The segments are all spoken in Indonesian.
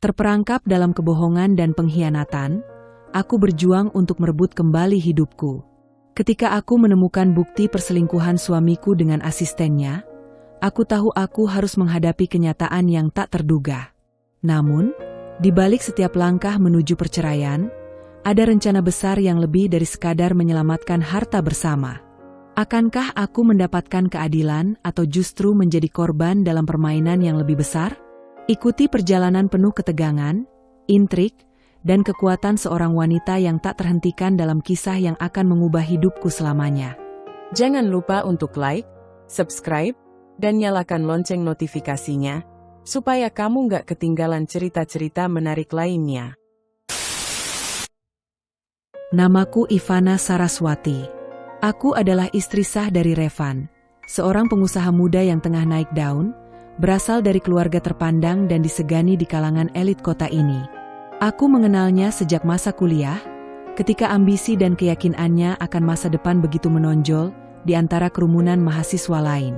Terperangkap dalam kebohongan dan pengkhianatan, aku berjuang untuk merebut kembali hidupku. Ketika aku menemukan bukti perselingkuhan suamiku dengan asistennya, aku tahu aku harus menghadapi kenyataan yang tak terduga. Namun, di balik setiap langkah menuju perceraian, ada rencana besar yang lebih dari sekadar menyelamatkan harta bersama. Akankah aku mendapatkan keadilan atau justru menjadi korban dalam permainan yang lebih besar? Ikuti perjalanan penuh ketegangan, intrik, dan kekuatan seorang wanita yang tak terhentikan dalam kisah yang akan mengubah hidupku selamanya. Jangan lupa untuk like, subscribe, dan nyalakan lonceng notifikasinya, supaya kamu nggak ketinggalan cerita-cerita menarik lainnya. Namaku Ivana Saraswati. Aku adalah istri sah dari Revan, seorang pengusaha muda yang tengah naik daun, berasal dari keluarga terpandang dan disegani di kalangan elit kota ini. Aku mengenalnya sejak masa kuliah, ketika ambisi dan keyakinannya akan masa depan begitu menonjol di antara kerumunan mahasiswa lain.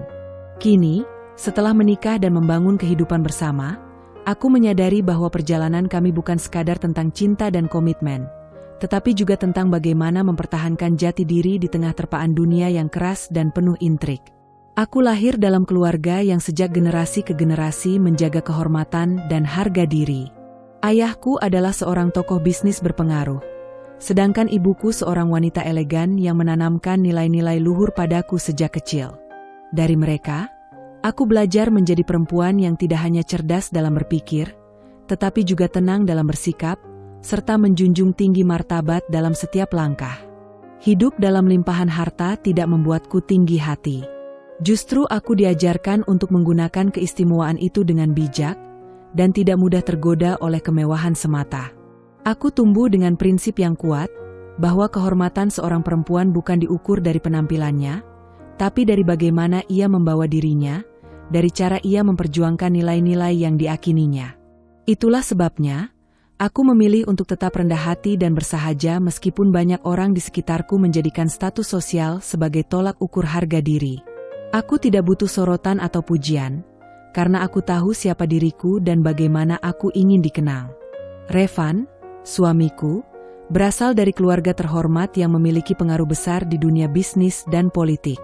Kini, setelah menikah dan membangun kehidupan bersama, aku menyadari bahwa perjalanan kami bukan sekadar tentang cinta dan komitmen, tetapi juga tentang bagaimana mempertahankan jati diri di tengah terpaan dunia yang keras dan penuh intrik. Aku lahir dalam keluarga yang sejak generasi ke generasi menjaga kehormatan dan harga diri. Ayahku adalah seorang tokoh bisnis berpengaruh, sedangkan ibuku seorang wanita elegan yang menanamkan nilai-nilai luhur padaku sejak kecil. Dari mereka, aku belajar menjadi perempuan yang tidak hanya cerdas dalam berpikir, tetapi juga tenang dalam bersikap, serta menjunjung tinggi martabat dalam setiap langkah. Hidup dalam limpahan harta tidak membuatku tinggi hati. Justru aku diajarkan untuk menggunakan keistimewaan itu dengan bijak, dan tidak mudah tergoda oleh kemewahan semata. Aku tumbuh dengan prinsip yang kuat, bahwa kehormatan seorang perempuan bukan diukur dari penampilannya, tapi dari bagaimana ia membawa dirinya, dari cara ia memperjuangkan nilai-nilai yang diakininya. Itulah sebabnya, aku memilih untuk tetap rendah hati dan bersahaja meskipun banyak orang di sekitarku menjadikan status sosial sebagai tolak ukur harga diri. Aku tidak butuh sorotan atau pujian, karena aku tahu siapa diriku dan bagaimana aku ingin dikenal. Revan, suamiku, berasal dari keluarga terhormat yang memiliki pengaruh besar di dunia bisnis dan politik.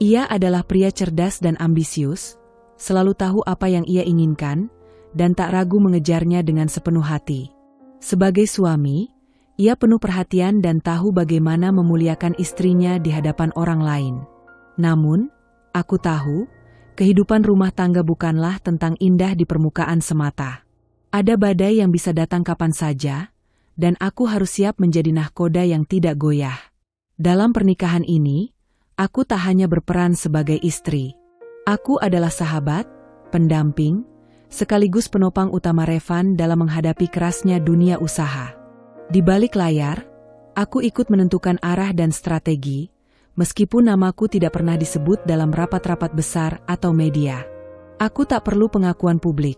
Ia adalah pria cerdas dan ambisius, selalu tahu apa yang ia inginkan, dan tak ragu mengejarnya dengan sepenuh hati. Sebagai suami, ia penuh perhatian dan tahu bagaimana memuliakan istrinya di hadapan orang lain. Namun, aku tahu, kehidupan rumah tangga bukanlah tentang indah di permukaan semata. Ada badai yang bisa datang kapan saja, dan aku harus siap menjadi nahkoda yang tidak goyah. Dalam pernikahan ini, aku tak hanya berperan sebagai istri. Aku adalah sahabat, pendamping, sekaligus penopang utama Revan dalam menghadapi kerasnya dunia usaha. Di balik layar, aku ikut menentukan arah dan strategi, meskipun namaku tidak pernah disebut dalam rapat-rapat besar atau media. Aku tak perlu pengakuan publik,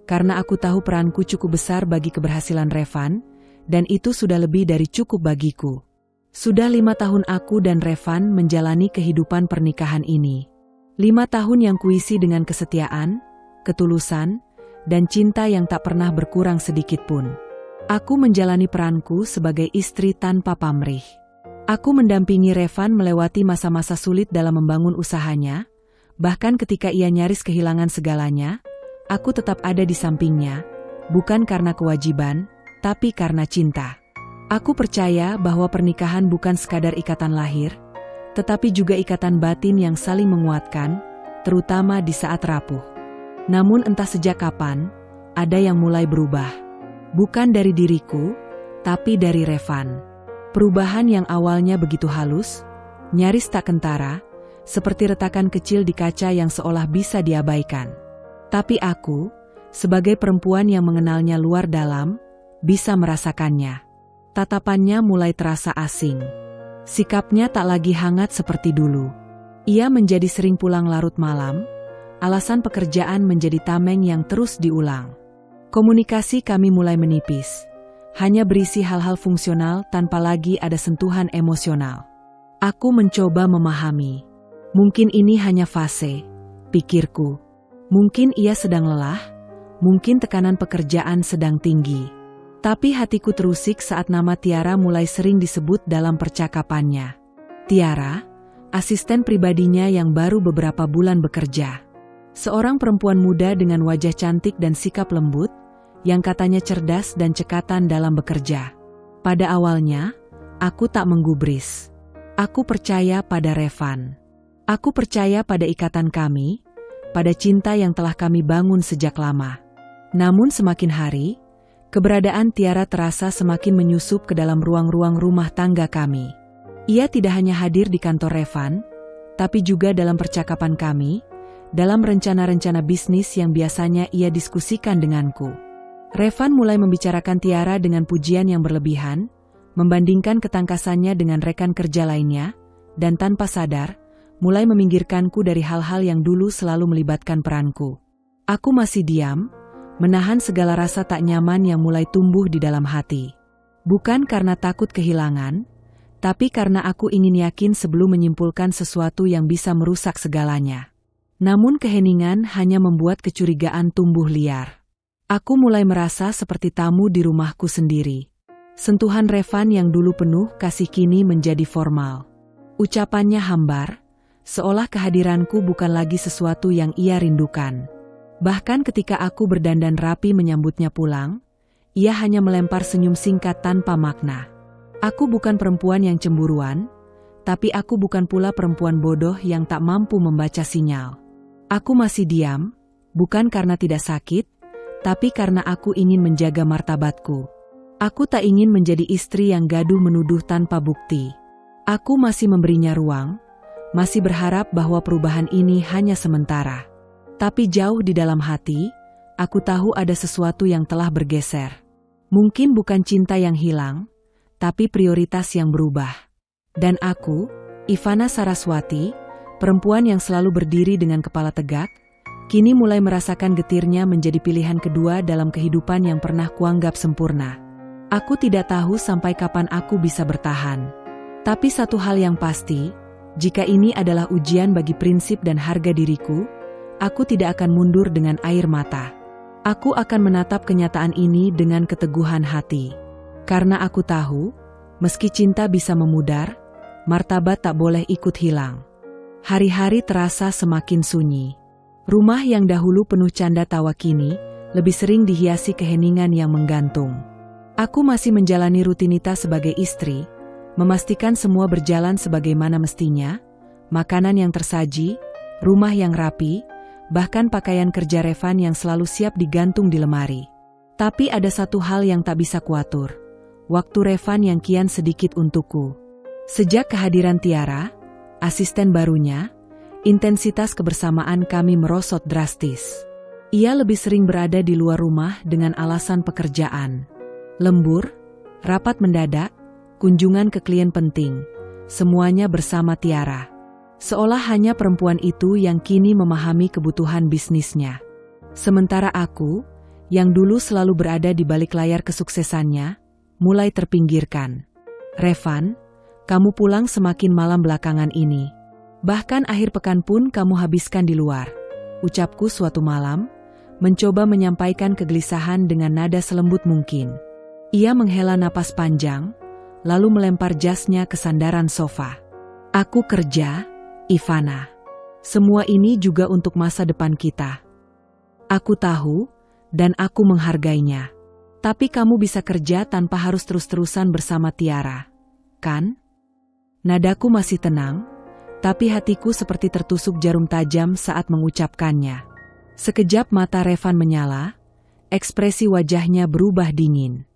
karena aku tahu peranku cukup besar bagi keberhasilan Revan, dan itu sudah lebih dari cukup bagiku. Sudah 5 tahun aku dan Revan menjalani kehidupan pernikahan ini. 5 tahun yang kuisi dengan kesetiaan, ketulusan, dan cinta yang tak pernah berkurang sedikitpun. Aku menjalani peranku sebagai istri tanpa pamrih. Aku mendampingi Revan melewati masa-masa sulit dalam membangun usahanya, bahkan ketika ia nyaris kehilangan segalanya, aku tetap ada di sampingnya, bukan karena kewajiban, tapi karena cinta. Aku percaya bahwa pernikahan bukan sekadar ikatan lahir, tetapi juga ikatan batin yang saling menguatkan, terutama di saat rapuh. Namun entah sejak kapan, ada yang mulai berubah. Bukan dari diriku, tapi dari Revan. Perubahan yang awalnya begitu halus, nyaris tak kentara, seperti retakan kecil di kaca yang seolah bisa diabaikan. Tapi aku, sebagai perempuan yang mengenalnya luar dalam, bisa merasakannya. Tatapannya mulai terasa asing. Sikapnya tak lagi hangat seperti dulu. Ia menjadi sering pulang larut malam, alasan pekerjaan menjadi tameng yang terus diulang. Komunikasi kami mulai menipis. Hanya berisi hal-hal fungsional tanpa lagi ada sentuhan emosional. Aku mencoba memahami. Mungkin ini hanya fase, pikirku. Mungkin ia sedang lelah, Mungkin tekanan pekerjaan sedang tinggi. Tapi hatiku terusik saat nama Tiara mulai sering disebut dalam percakapannya. Tiara, asisten pribadinya yang baru beberapa bulan bekerja. Seorang perempuan muda dengan wajah cantik dan sikap lembut, yang katanya cerdas dan cekatan dalam bekerja. Pada awalnya, aku tak menggubris. Aku percaya pada Revan. Aku percaya pada ikatan kami, pada cinta yang telah kami bangun sejak lama. Namun semakin hari, keberadaan Tiara terasa semakin menyusup ke dalam ruang-ruang rumah tangga kami. Ia tidak hanya hadir di kantor Revan, tapi juga dalam percakapan kami, dalam rencana-rencana bisnis yang biasanya ia diskusikan denganku. Revan mulai membicarakan Tiara dengan pujian yang berlebihan, membandingkan ketangkasannya dengan rekan kerja lainnya, dan tanpa sadar, mulai meminggirkanku dari hal-hal yang dulu selalu melibatkan peranku. Aku masih diam, menahan segala rasa tak nyaman yang mulai tumbuh di dalam hati. Bukan karena takut kehilangan, tapi karena aku ingin yakin sebelum menyimpulkan sesuatu yang bisa merusak segalanya. Namun keheningan hanya membuat kecurigaan tumbuh liar. Aku mulai merasa seperti tamu di rumahku sendiri. Sentuhan Revan yang dulu penuh kasih kini menjadi formal. Ucapannya hambar, seolah kehadiranku bukan lagi sesuatu yang ia rindukan. Bahkan ketika aku berdandan rapi menyambutnya pulang, ia hanya melempar senyum singkat tanpa makna. Aku bukan perempuan yang cemburuan, tapi aku bukan pula perempuan bodoh yang tak mampu membaca sinyal. Aku masih diam, bukan karena tidak sakit, tapi karena aku ingin menjaga martabatku. Aku tak ingin menjadi istri yang gaduh menuduh tanpa bukti. Aku masih memberinya ruang, masih berharap bahwa perubahan ini hanya sementara. Tapi jauh di dalam hati, aku tahu ada sesuatu yang telah bergeser. Mungkin bukan cinta yang hilang, tapi prioritas yang berubah. Dan aku, Ivana Saraswati, perempuan yang selalu berdiri dengan kepala tegak, kini mulai merasakan getirnya menjadi pilihan kedua dalam kehidupan yang pernah kuanggap sempurna. Aku tidak tahu sampai kapan aku bisa bertahan. Tapi satu hal yang pasti, jika ini adalah ujian bagi prinsip dan harga diriku, aku tidak akan mundur dengan air mata. Aku akan menatap kenyataan ini dengan keteguhan hati. Karena aku tahu, meski cinta bisa memudar, martabat tak boleh ikut hilang. Hari-hari terasa semakin sunyi. Rumah yang dahulu penuh canda tawa kini, lebih sering dihiasi keheningan yang menggantung. Aku masih menjalani rutinitas sebagai istri, memastikan semua berjalan sebagaimana mestinya, makanan yang tersaji, rumah yang rapi, bahkan pakaian kerja Revan yang selalu siap digantung di lemari. Tapi ada satu hal yang tak bisa kuatur, waktu Revan yang kian sedikit untukku. Sejak kehadiran Tiara, asisten barunya, intensitas kebersamaan kami merosot drastis. Ia lebih sering berada di luar rumah dengan alasan pekerjaan. Lembur, rapat mendadak, kunjungan ke klien penting, semuanya bersama Tiara. Seolah hanya perempuan itu yang kini memahami kebutuhan bisnisnya. Sementara aku, yang dulu selalu berada di balik layar kesuksesannya, mulai terpinggirkan. Revan, kamu pulang semakin malam belakangan ini. Bahkan akhir pekan pun kamu habiskan di luar. Ucapku suatu malam, mencoba menyampaikan kegelisahan dengan nada selembut mungkin. Ia menghela napas panjang, lalu melempar jasnya ke sandaran sofa. Aku kerja, Ivana. Semua ini juga untuk masa depan kita. Aku tahu, dan aku menghargainya. Tapi kamu bisa kerja tanpa harus terus-terusan bersama Tiara, kan? Nadaku masih tenang, tapi hatiku seperti tertusuk jarum tajam saat mengucapkannya. Sekejap mata Revan menyala, ekspresi wajahnya berubah dingin.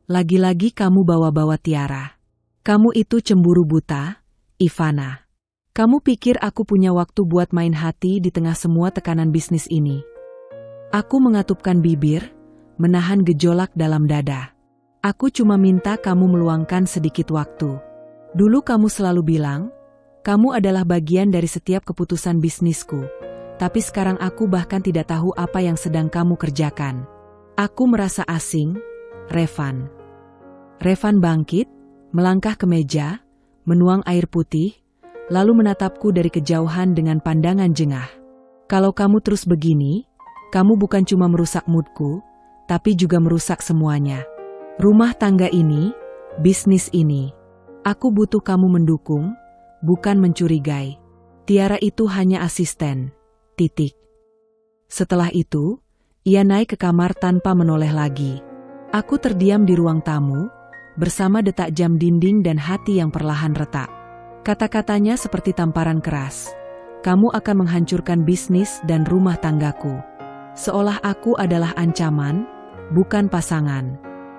Lagi-lagi kamu bawa-bawa Tiara. Kamu itu cemburu buta, Ivana. Kamu pikir aku punya waktu buat main hati di tengah semua tekanan bisnis ini? Aku mengatupkan bibir, menahan gejolak dalam dada. Aku cuma minta kamu meluangkan sedikit waktu. Dulu kamu selalu bilang, kamu adalah bagian dari setiap keputusan bisnisku. Tapi sekarang aku bahkan tidak tahu apa yang sedang kamu kerjakan. Aku merasa asing, Revan. Revan bangkit, melangkah ke meja, menuang air putih, lalu menatapku dari kejauhan dengan pandangan jengah. Kalau kamu terus begini, Kamu bukan cuma merusak moodku, tapi juga merusak semuanya. Rumah tangga ini, bisnis ini. Aku butuh kamu mendukung, bukan mencurigai. Tiara itu hanya asisten. Titik. Setelah itu, ia naik ke kamar tanpa menoleh lagi. Aku terdiam di ruang tamu, bersama detak jam dinding dan hati yang perlahan retak. Kata-katanya seperti tamparan keras. Kamu akan menghancurkan bisnis dan rumah tanggaku. Seolah aku adalah ancaman, bukan pasangan.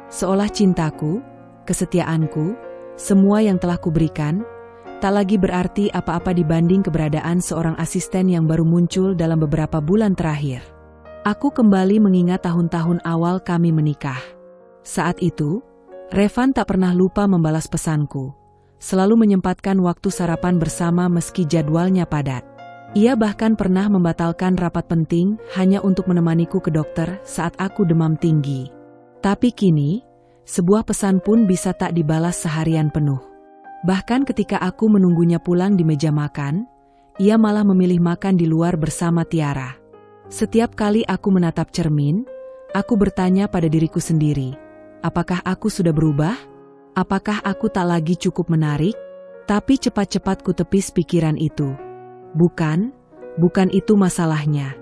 Seolah cintaku, kesetiaanku, semua yang telah kuberikan, tak lagi berarti apa-apa dibanding keberadaan seorang asisten yang baru muncul dalam beberapa bulan terakhir. Aku kembali mengingat tahun-tahun awal kami menikah. Saat itu, Revan tak pernah lupa membalas pesanku. Selalu menyempatkan waktu sarapan bersama meski jadwalnya padat. Ia bahkan pernah membatalkan rapat penting hanya untuk menemaniku ke dokter saat aku demam tinggi. Tapi kini, sebuah pesan pun bisa tak dibalas seharian penuh. Bahkan ketika aku menunggunya pulang di meja makan, ia malah memilih makan di luar bersama Tiara. Setiap kali aku menatap cermin, aku bertanya pada diriku sendiri, apakah aku sudah berubah? Apakah aku tak lagi cukup menarik? Tapi cepat-cepat ku tepis pikiran itu. Bukan itu masalahnya.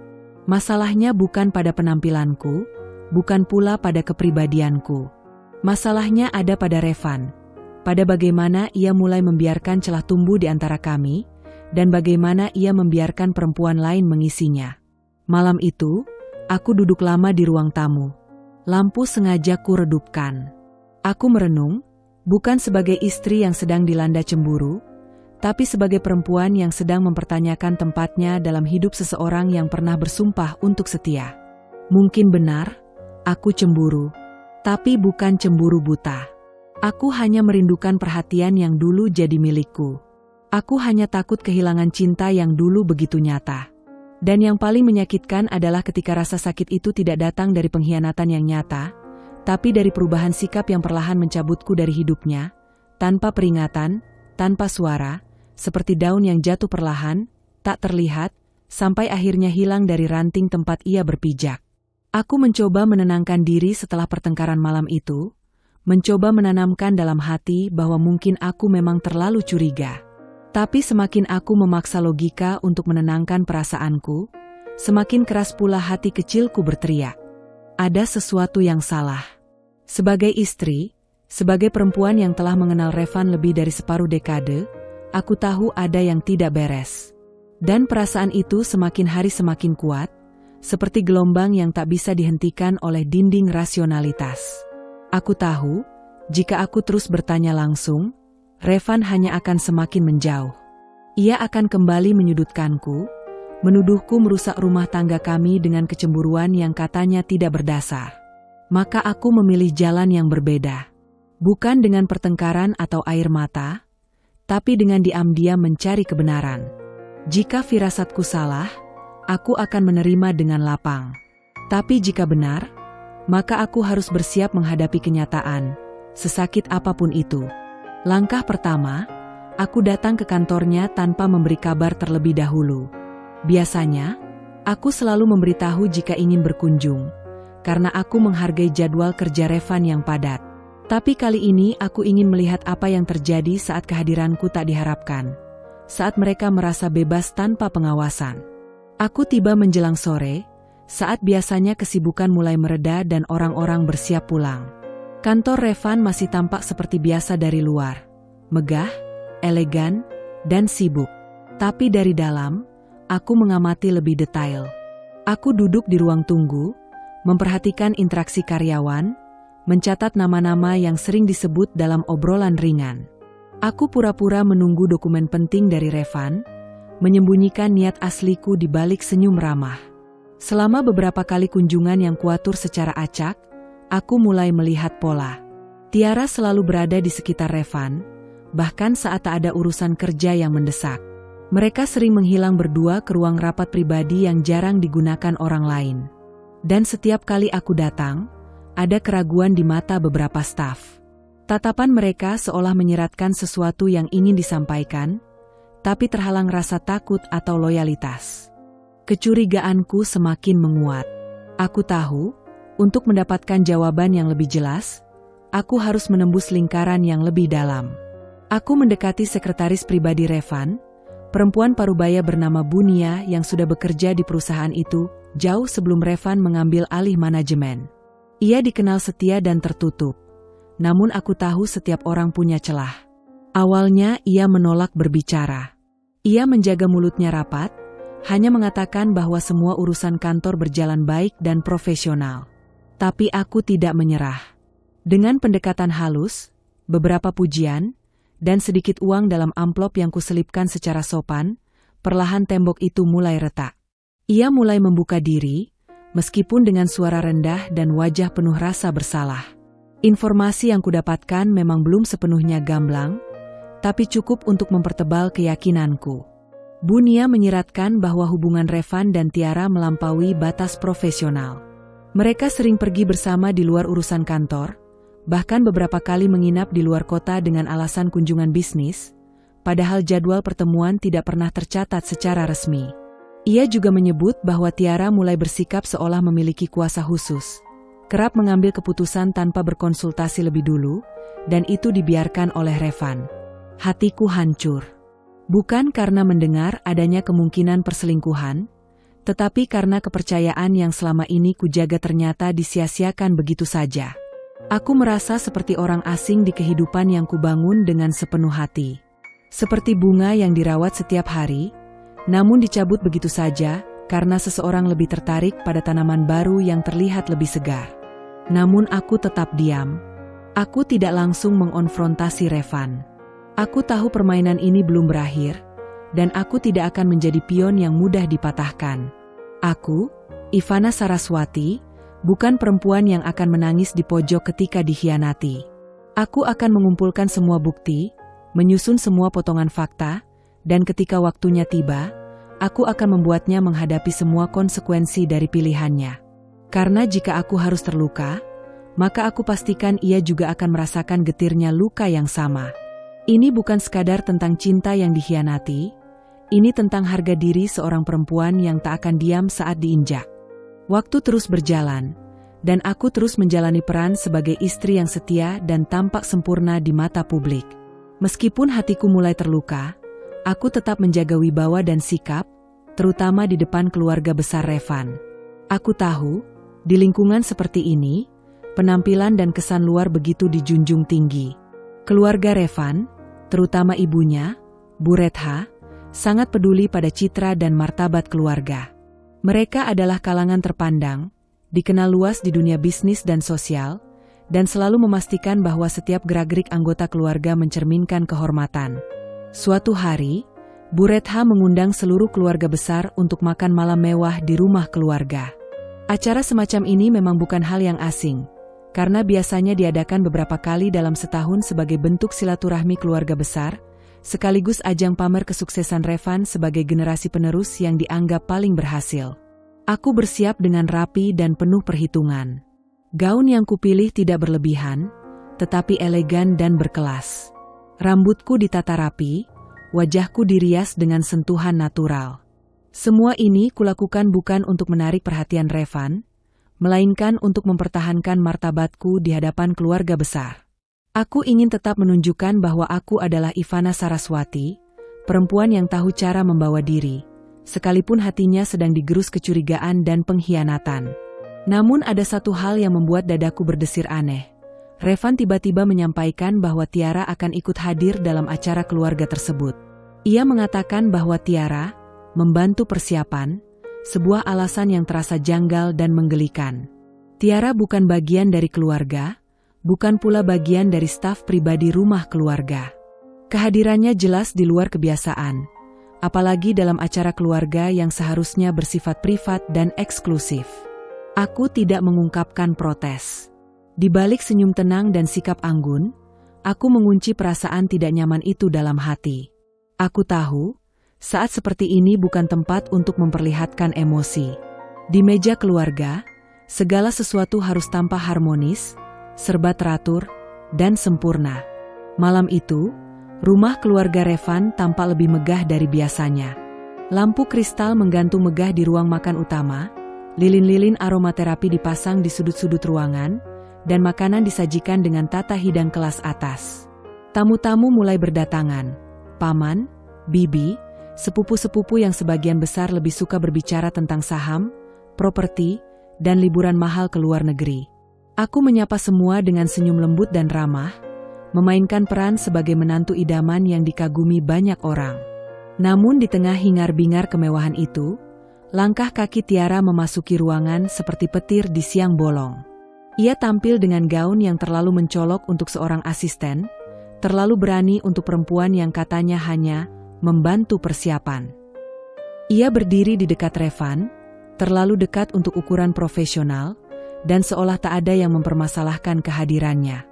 Masalahnya bukan pada penampilanku, bukan pula pada kepribadianku. Masalahnya ada pada Revan, pada bagaimana ia mulai membiarkan celah tumbuh di antara kami, dan bagaimana ia membiarkan perempuan lain mengisinya. Malam itu, aku duduk lama di ruang tamu. Lampu sengaja ku redupkan. Aku merenung, bukan sebagai istri yang sedang dilanda cemburu, tapi sebagai perempuan yang sedang mempertanyakan tempatnya dalam hidup seseorang yang pernah bersumpah untuk setia. Mungkin benar, aku cemburu. Tapi bukan cemburu buta. Aku hanya merindukan perhatian yang dulu jadi milikku. Aku hanya takut kehilangan cinta yang dulu begitu nyata. Dan yang paling menyakitkan adalah ketika rasa sakit itu tidak datang dari pengkhianatan yang nyata, tapi dari perubahan sikap yang perlahan mencabutku dari hidupnya, tanpa peringatan, tanpa suara, seperti daun yang jatuh perlahan, tak terlihat, sampai akhirnya hilang dari ranting tempat ia berpijak. Aku mencoba menenangkan diri setelah pertengkaran malam itu, mencoba menanamkan dalam hati bahwa mungkin aku memang terlalu curiga. Tapi semakin aku memaksa logika untuk menenangkan perasaanku, semakin keras pula hati kecilku berteriak. Ada sesuatu yang salah. Sebagai istri, sebagai perempuan yang telah mengenal Revan lebih dari separuh dekade, aku tahu ada yang tidak beres. Dan perasaan itu semakin hari semakin kuat, seperti gelombang yang tak bisa dihentikan oleh dinding rasionalitas. Aku tahu, jika aku terus bertanya langsung, Revan hanya akan semakin menjauh. Ia akan kembali menyudutkanku, menuduhku merusak rumah tangga kami dengan kecemburuan yang katanya tidak berdasar. Maka aku memilih jalan yang berbeda. Bukan dengan pertengkaran atau air mata, tapi dengan diam-diam mencari kebenaran. Jika firasatku salah, aku akan menerima dengan lapang. Tapi jika benar, maka aku harus bersiap menghadapi kenyataan, sesakit apapun itu. Langkah pertama, aku datang ke kantornya tanpa memberi kabar terlebih dahulu. Biasanya, aku selalu memberitahu jika ingin berkunjung, karena aku menghargai jadwal kerja Revan yang padat. Tapi kali ini aku ingin melihat apa yang terjadi saat kehadiranku tak diharapkan. Saat mereka merasa bebas tanpa pengawasan. Aku tiba menjelang sore, saat biasanya kesibukan mulai mereda dan orang-orang bersiap pulang. Kantor Revan masih tampak seperti biasa dari luar. Megah, elegan, dan sibuk. Tapi dari dalam, aku mengamati lebih detail. Aku duduk di ruang tunggu, memperhatikan interaksi karyawan, mencatat nama-nama yang sering disebut dalam obrolan ringan. Aku pura-pura menunggu dokumen penting dari Revan, menyembunyikan niat asliku di balik senyum ramah. Selama beberapa kali kunjungan yang kuatur secara acak, aku mulai melihat pola. Tiara selalu berada di sekitar Revan, bahkan saat tak ada urusan kerja yang mendesak. Mereka sering menghilang berdua ke ruang rapat pribadi yang jarang digunakan orang lain. Dan setiap kali aku datang, ada keraguan di mata beberapa staf. Tatapan mereka seolah menyeratkan sesuatu yang ingin disampaikan, tapi terhalang rasa takut atau loyalitas. Kecurigaanku semakin menguat. Aku tahu, untuk mendapatkan jawaban yang lebih jelas, aku harus menembus lingkaran yang lebih dalam. Aku mendekati sekretaris pribadi Revan, perempuan parubaya bernama Bunia yang sudah bekerja di perusahaan itu jauh sebelum Revan mengambil alih manajemen. Ia dikenal setia dan tertutup, namun aku tahu setiap orang punya celah. Awalnya ia menolak berbicara. Ia menjaga mulutnya rapat, hanya mengatakan bahwa semua urusan kantor berjalan baik dan profesional. Tapi aku tidak menyerah. Dengan pendekatan halus, beberapa pujian, dan sedikit uang dalam amplop yang kuselipkan secara sopan, perlahan tembok itu mulai retak. Ia mulai membuka diri, meskipun dengan suara rendah dan wajah penuh rasa bersalah. Informasi yang kudapatkan memang belum sepenuhnya gamblang, tapi cukup untuk mempertebal keyakinanku. Bunia menyiratkan bahwa hubungan Revan dan Tiara melampaui batas profesional. Mereka sering pergi bersama di luar urusan kantor, bahkan beberapa kali menginap di luar kota dengan alasan kunjungan bisnis, padahal jadwal pertemuan tidak pernah tercatat secara resmi. Ia juga menyebut bahwa Tiara mulai bersikap seolah memiliki kuasa khusus, kerap mengambil keputusan tanpa berkonsultasi lebih dulu, dan itu dibiarkan oleh Revan. Hatiku hancur. Bukan karena mendengar adanya kemungkinan perselingkuhan, tetapi karena kepercayaan yang selama ini kujaga ternyata disia-siakan begitu saja. Aku merasa seperti orang asing di kehidupan yang kubangun dengan sepenuh hati. Seperti bunga yang dirawat setiap hari, namun dicabut begitu saja karena seseorang lebih tertarik pada tanaman baru yang terlihat lebih segar. Namun aku tetap diam. Aku tidak langsung mengonfrontasi Revan. Aku tahu permainan ini belum berakhir, dan aku tidak akan menjadi pion yang mudah dipatahkan. Aku, Ivana Saraswati, bukan perempuan yang akan menangis di pojok ketika dikhianati. Aku akan mengumpulkan semua bukti, menyusun semua potongan fakta, dan ketika waktunya tiba, aku akan membuatnya menghadapi semua konsekuensi dari pilihannya. Karena jika aku harus terluka, maka aku pastikan ia juga akan merasakan getirnya luka yang sama. Ini bukan sekadar tentang cinta yang dikhianati, ini tentang harga diri seorang perempuan yang tak akan diam saat diinjak. Waktu terus berjalan, dan aku terus menjalani peran sebagai istri yang setia dan tampak sempurna di mata publik. Meskipun hatiku mulai terluka, aku tetap menjaga wibawa dan sikap, terutama di depan keluarga besar Revan. Aku tahu, di lingkungan seperti ini, penampilan dan kesan luar begitu dijunjung tinggi. Keluarga Revan, terutama ibunya, Bu Retha, sangat peduli pada citra dan martabat keluarga. Mereka adalah kalangan terpandang, dikenal luas di dunia bisnis dan sosial, dan selalu memastikan bahwa setiap gerak-gerik anggota keluarga mencerminkan kehormatan. Suatu hari, Bu Retha mengundang seluruh keluarga besar untuk makan malam mewah di rumah keluarga. Acara semacam ini memang bukan hal yang asing, karena biasanya diadakan beberapa kali dalam setahun sebagai bentuk silaturahmi keluarga besar, sekaligus ajang pamer kesuksesan Revan sebagai generasi penerus yang dianggap paling berhasil. Aku bersiap dengan rapi dan penuh perhitungan. Gaun yang kupilih tidak berlebihan, tetapi elegan dan berkelas. Rambutku ditata rapi, wajahku dirias dengan sentuhan natural. Semua ini kulakukan bukan untuk menarik perhatian Revan, melainkan untuk mempertahankan martabatku di hadapan keluarga besar. Aku ingin tetap menunjukkan bahwa aku adalah Ivana Saraswati, perempuan yang tahu cara membawa diri, sekalipun hatinya sedang digerus kecurigaan dan pengkhianatan. Namun ada satu hal yang membuat dadaku berdesir aneh. Revan tiba-tiba menyampaikan bahwa Tiara akan ikut hadir dalam acara keluarga tersebut. Ia mengatakan bahwa Tiara membantu persiapan, sebuah alasan yang terasa janggal dan menggelikan. Tiara bukan bagian dari keluarga, bukan pula bagian dari staf pribadi rumah keluarga. Kehadirannya jelas di luar kebiasaan, apalagi dalam acara keluarga yang seharusnya bersifat privat dan eksklusif. Aku tidak mengungkapkan protes. Di balik senyum tenang dan sikap anggun, aku mengunci perasaan tidak nyaman itu dalam hati. Aku tahu, saat seperti ini bukan tempat untuk memperlihatkan emosi. Di meja keluarga, segala sesuatu harus tampak harmonis, serba teratur, dan sempurna. Malam itu, rumah keluarga Revan tampak lebih megah dari biasanya. Lampu kristal menggantung megah di ruang makan utama, Lilin-lilin aromaterapi dipasang di sudut-sudut ruangan, dan makanan disajikan dengan tata hidang kelas atas. Tamu-tamu mulai berdatangan. Paman, bibi, sepupu-sepupu yang sebagian besar lebih suka berbicara tentang saham, properti, dan liburan mahal ke luar negeri. Aku menyapa semua dengan senyum lembut dan ramah, memainkan peran sebagai menantu idaman yang dikagumi banyak orang. Namun di tengah hingar-bingar kemewahan itu, langkah kaki Tiara memasuki ruangan seperti petir di siang bolong. Ia tampil dengan gaun yang terlalu mencolok untuk seorang asisten, terlalu berani untuk perempuan yang katanya hanya membantu persiapan. Ia berdiri di dekat Revan, terlalu dekat untuk ukuran profesional, dan seolah tak ada yang mempermasalahkan kehadirannya.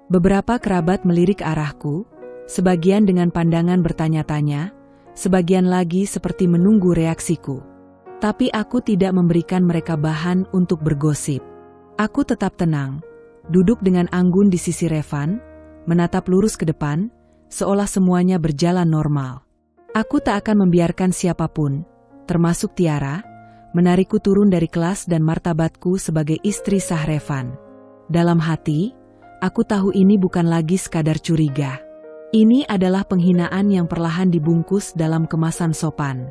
Beberapa kerabat melirik ke arahku, sebagian dengan pandangan bertanya-tanya, sebagian lagi seperti menunggu reaksiku. Tapi aku tidak memberikan mereka bahan untuk bergosip. Aku tetap tenang, duduk dengan anggun di sisi Revan, menatap lurus ke depan, seolah semuanya berjalan normal. Aku tak akan membiarkan siapapun, termasuk Tiara, menarikku turun dari kelas dan martabatku sebagai istri sah Revan. Dalam hati, aku tahu ini bukan lagi sekadar curiga. Ini adalah penghinaan yang perlahan dibungkus dalam kemasan sopan.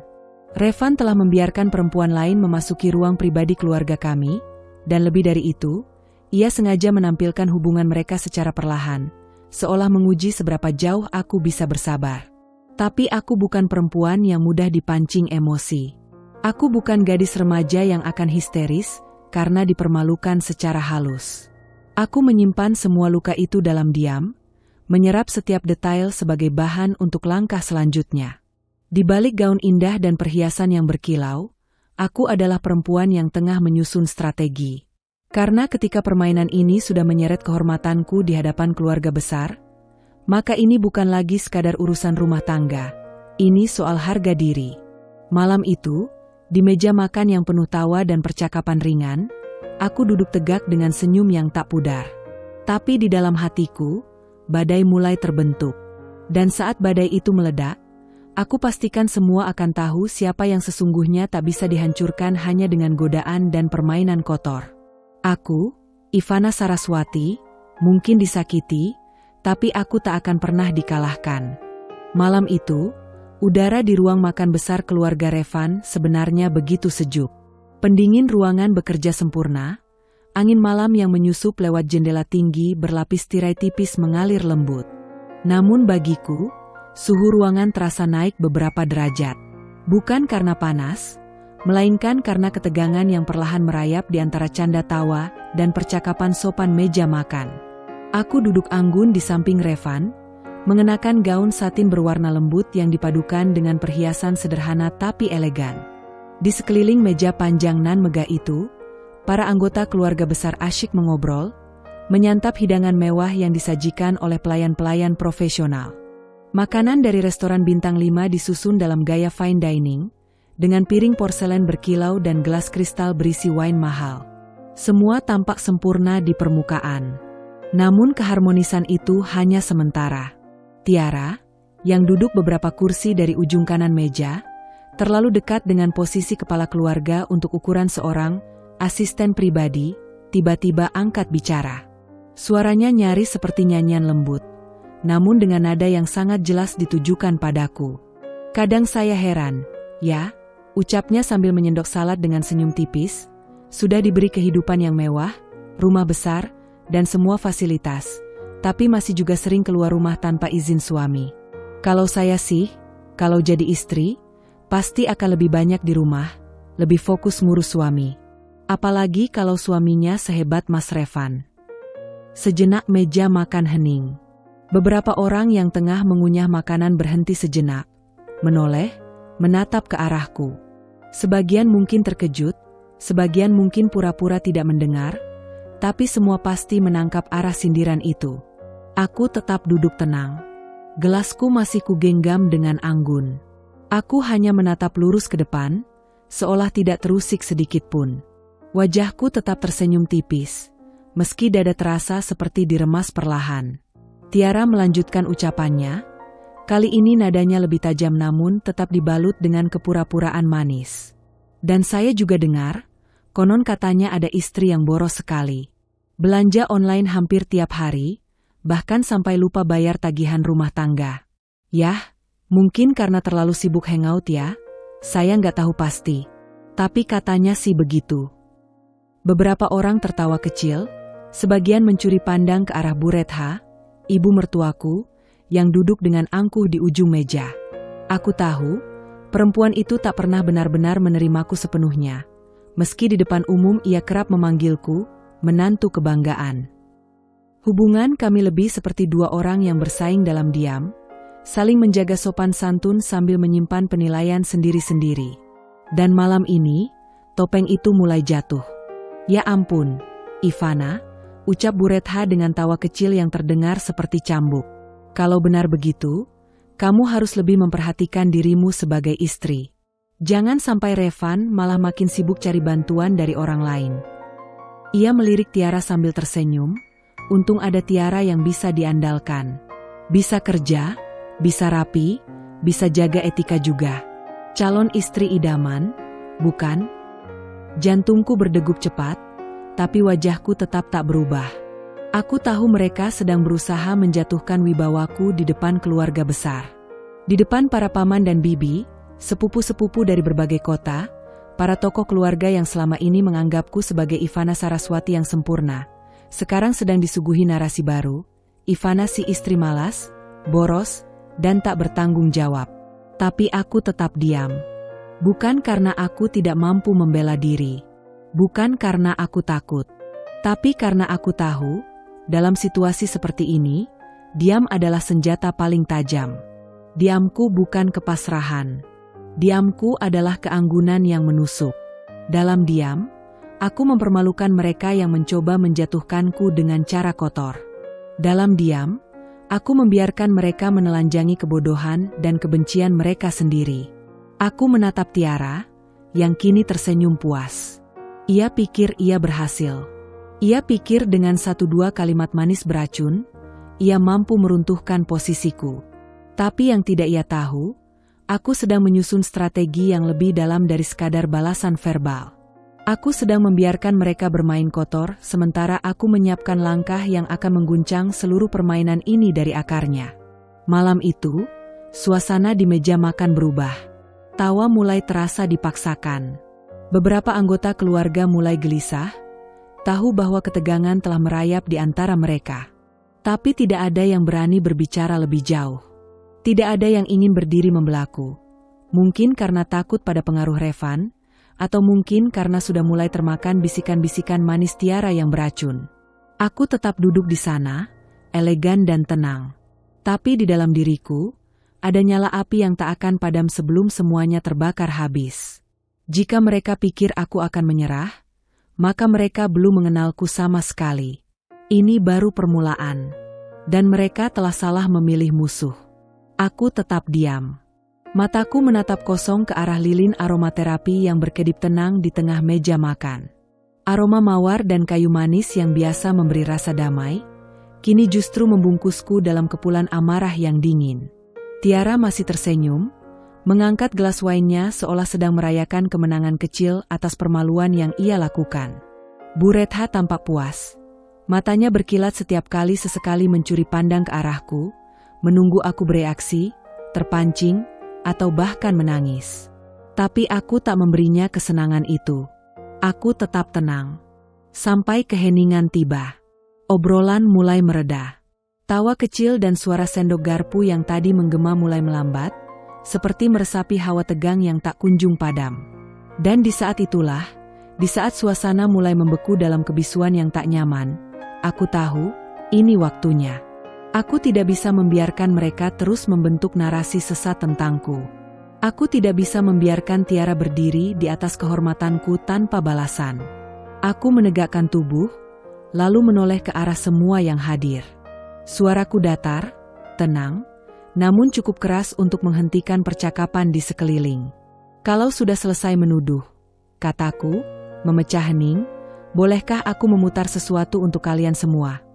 Revan telah membiarkan perempuan lain memasuki ruang pribadi keluarga kami, dan lebih dari itu, ia sengaja menampilkan hubungan mereka secara perlahan, seolah menguji seberapa jauh aku bisa bersabar. Tapi aku bukan perempuan yang mudah dipancing emosi. Aku bukan gadis remaja yang akan histeris karena dipermalukan secara halus. Aku menyimpan semua luka itu dalam diam, menyerap setiap detail sebagai bahan untuk langkah selanjutnya. Di balik gaun indah dan perhiasan yang berkilau, aku adalah perempuan yang tengah menyusun strategi. Karena ketika permainan ini sudah menyeret kehormatanku di hadapan keluarga besar, maka ini bukan lagi sekadar urusan rumah tangga. Ini soal harga diri. Malam itu, di meja makan yang penuh tawa dan percakapan ringan, aku duduk tegak dengan senyum yang tak pudar. Tapi di dalam hatiku, badai mulai terbentuk. Dan saat badai itu meledak, aku pastikan semua akan tahu siapa yang sesungguhnya tak bisa dihancurkan hanya dengan godaan dan permainan kotor. Aku, Ivana Saraswati, mungkin disakiti, tapi aku tak akan pernah dikalahkan. Malam itu, udara di ruang makan besar keluarga Revan sebenarnya begitu sejuk. Pendingin ruangan bekerja sempurna, angin malam yang menyusup lewat jendela tinggi berlapis tirai tipis mengalir lembut. Namun bagiku, suhu ruangan terasa naik beberapa derajat. Bukan karena panas, melainkan karena ketegangan yang perlahan merayap di antara canda tawa dan percakapan sopan meja makan. Aku duduk anggun di samping Revan, mengenakan gaun satin berwarna lembut yang dipadukan dengan perhiasan sederhana tapi elegan. Di sekeliling meja panjang nan megah itu, para anggota keluarga besar asyik mengobrol, menyantap hidangan mewah yang disajikan oleh pelayan-pelayan profesional. Makanan dari restoran bintang 5 disusun dalam gaya fine dining, dengan piring porselen berkilau dan gelas kristal berisi wine mahal. Semua tampak sempurna di permukaan. Namun keharmonisan itu hanya sementara. Tiara, yang duduk beberapa kursi dari ujung kanan meja, terlalu dekat dengan posisi kepala keluarga untuk ukuran seorang asisten pribadi, tiba-tiba angkat bicara. Suaranya nyaris seperti nyanyian lembut, namun dengan nada yang sangat jelas ditujukan padaku. Kadang saya heran, ya, ucapnya sambil menyendok salad dengan senyum tipis, sudah diberi kehidupan yang mewah, rumah besar, dan semua fasilitas, tapi masih juga sering keluar rumah tanpa izin suami. Kalau saya sih, kalau jadi istri, pasti akan lebih banyak di rumah, lebih fokus ngurus suami. Apalagi kalau suaminya sehebat Mas Revan. Sejenak meja makan hening. Beberapa orang yang tengah mengunyah makanan berhenti sejenak, menoleh, menatap ke arahku. Sebagian mungkin terkejut, sebagian mungkin pura-pura tidak mendengar, tapi semua pasti menangkap arah sindiran itu. Aku tetap duduk tenang. Gelasku masih kugenggam dengan anggun. Aku hanya menatap lurus ke depan, seolah tidak terusik sedikit pun. Wajahku tetap tersenyum tipis, meski dada terasa seperti diremas perlahan. Tiara melanjutkan ucapannya, kali ini nadanya lebih tajam namun tetap dibalut dengan kepura-puraan manis. Dan saya juga dengar, Konon katanya ada istri yang boros sekali. Belanja online hampir tiap hari, bahkan sampai lupa bayar tagihan rumah tangga. Yah, mungkin karena terlalu sibuk hangout ya, saya nggak tahu pasti. Tapi katanya sih begitu. Beberapa orang tertawa kecil, sebagian mencuri pandang ke arah Bu Retha, ibu mertuaku, yang duduk dengan angkuh di ujung meja. Aku tahu, perempuan itu tak pernah benar-benar menerimaku sepenuhnya. Meski di depan umum ia kerap memanggilku, menantu kebanggaan. Hubungan kami lebih seperti dua orang yang bersaing dalam diam, saling menjaga sopan santun sambil menyimpan penilaian sendiri-sendiri. Dan malam ini, topeng itu mulai jatuh. Ya ampun, Ivana, ucap Bu Retha dengan tawa kecil yang terdengar seperti cambuk. Kalau benar begitu, kamu harus lebih memperhatikan dirimu sebagai istri. Jangan sampai Revan malah makin sibuk cari bantuan dari orang lain. Ia melirik Tiara sambil tersenyum, untung ada Tiara yang bisa diandalkan. Bisa kerja, bisa rapi, bisa jaga etika juga. Calon istri idaman, bukan? Jantungku berdegup cepat, tapi wajahku tetap tak berubah. Aku tahu mereka sedang berusaha menjatuhkan wibawaku di depan keluarga besar. Di depan para paman dan bibi, sepupu-sepupu dari berbagai kota, para tokoh keluarga yang selama ini menganggapku sebagai Ivana Saraswati yang sempurna, sekarang sedang disuguhi narasi baru, Ivana si istri malas, boros, dan tak bertanggung jawab. Tapi aku tetap diam. Bukan karena aku tidak mampu membela diri. Bukan karena aku takut. Tapi karena aku tahu, dalam situasi seperti ini, diam adalah senjata paling tajam. Diamku bukan kepasrahan. Diamku adalah keanggunan yang menusuk. Dalam diam, aku mempermalukan mereka yang mencoba menjatuhkanku dengan cara kotor. Dalam diam, aku membiarkan mereka menelanjangi kebodohan dan kebencian mereka sendiri. Aku menatap Tiara, yang kini tersenyum puas. Ia pikir ia berhasil. Ia pikir dengan 1-2 kalimat manis beracun, ia mampu meruntuhkan posisiku. Tapi yang tidak ia tahu, aku sedang menyusun strategi yang lebih dalam dari sekadar balasan verbal. Aku sedang membiarkan mereka bermain kotor, sementara aku menyiapkan langkah yang akan mengguncang seluruh permainan ini dari akarnya. Malam itu, suasana di meja makan berubah. Tawa mulai terasa dipaksakan. Beberapa anggota keluarga mulai gelisah, tahu bahwa ketegangan telah merayap di antara mereka. Tapi tidak ada yang berani berbicara lebih jauh. Tidak ada yang ingin berdiri membelaku. Mungkin karena takut pada pengaruh Revan, atau mungkin karena sudah mulai termakan bisikan-bisikan manis Tiara yang beracun. Aku tetap duduk di sana, elegan dan tenang. Tapi di dalam diriku, ada nyala api yang tak akan padam sebelum semuanya terbakar habis. Jika mereka pikir aku akan menyerah, maka mereka belum mengenalku sama sekali. Ini baru permulaan. Dan mereka telah salah memilih musuh. Aku tetap diam. Mataku menatap kosong ke arah lilin aromaterapi yang berkedip tenang di tengah meja makan. Aroma mawar dan kayu manis yang biasa memberi rasa damai, kini justru membungkusku dalam kepulan amarah yang dingin. Tiara masih tersenyum, mengangkat gelas wine-nya seolah sedang merayakan kemenangan kecil atas permaluan yang ia lakukan. Bu Retha tampak puas. Matanya berkilat setiap kali sesekali mencuri pandang ke arahku, menunggu aku bereaksi, terpancing, atau bahkan menangis. Tapi aku tak memberinya kesenangan itu. Aku tetap tenang. Sampai keheningan tiba. Obrolan mulai mereda. Tawa kecil dan suara sendok garpu yang tadi menggema mulai melambat, seperti meresapi hawa tegang yang tak kunjung padam. Dan di saat itulah, di saat suasana mulai membeku dalam kebisuan yang tak nyaman, aku tahu, ini waktunya. Aku tidak bisa membiarkan mereka terus membentuk narasi sesat tentangku. Aku tidak bisa membiarkan Tiara berdiri di atas kehormatanku tanpa balasan. Aku menegakkan tubuh, lalu menoleh ke arah semua yang hadir. Suaraku datar, tenang, namun cukup keras untuk menghentikan percakapan di sekeliling. Kalau sudah selesai menuduh, kataku, memecah hening, bolehkah aku memutar sesuatu untuk kalian semua?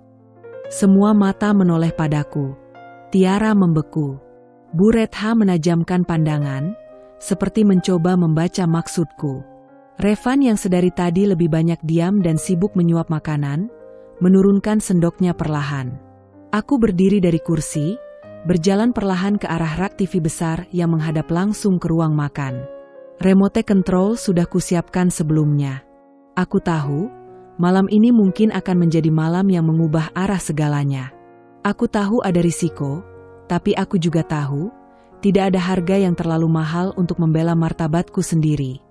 Semua mata menoleh padaku. Tiara membeku. Bu Retha menajamkan pandangan, seperti mencoba membaca maksudku. Revan yang sedari tadi lebih banyak diam dan sibuk menyuap makanan, menurunkan sendoknya perlahan. Aku berdiri dari kursi, berjalan perlahan ke arah rak TV besar yang menghadap langsung ke ruang makan. Remote control sudah kusiapkan sebelumnya. Aku tahu, malam ini mungkin akan menjadi malam yang mengubah arah segalanya. Aku tahu ada risiko, tapi aku juga tahu, tidak ada harga yang terlalu mahal untuk membela martabatku sendiri.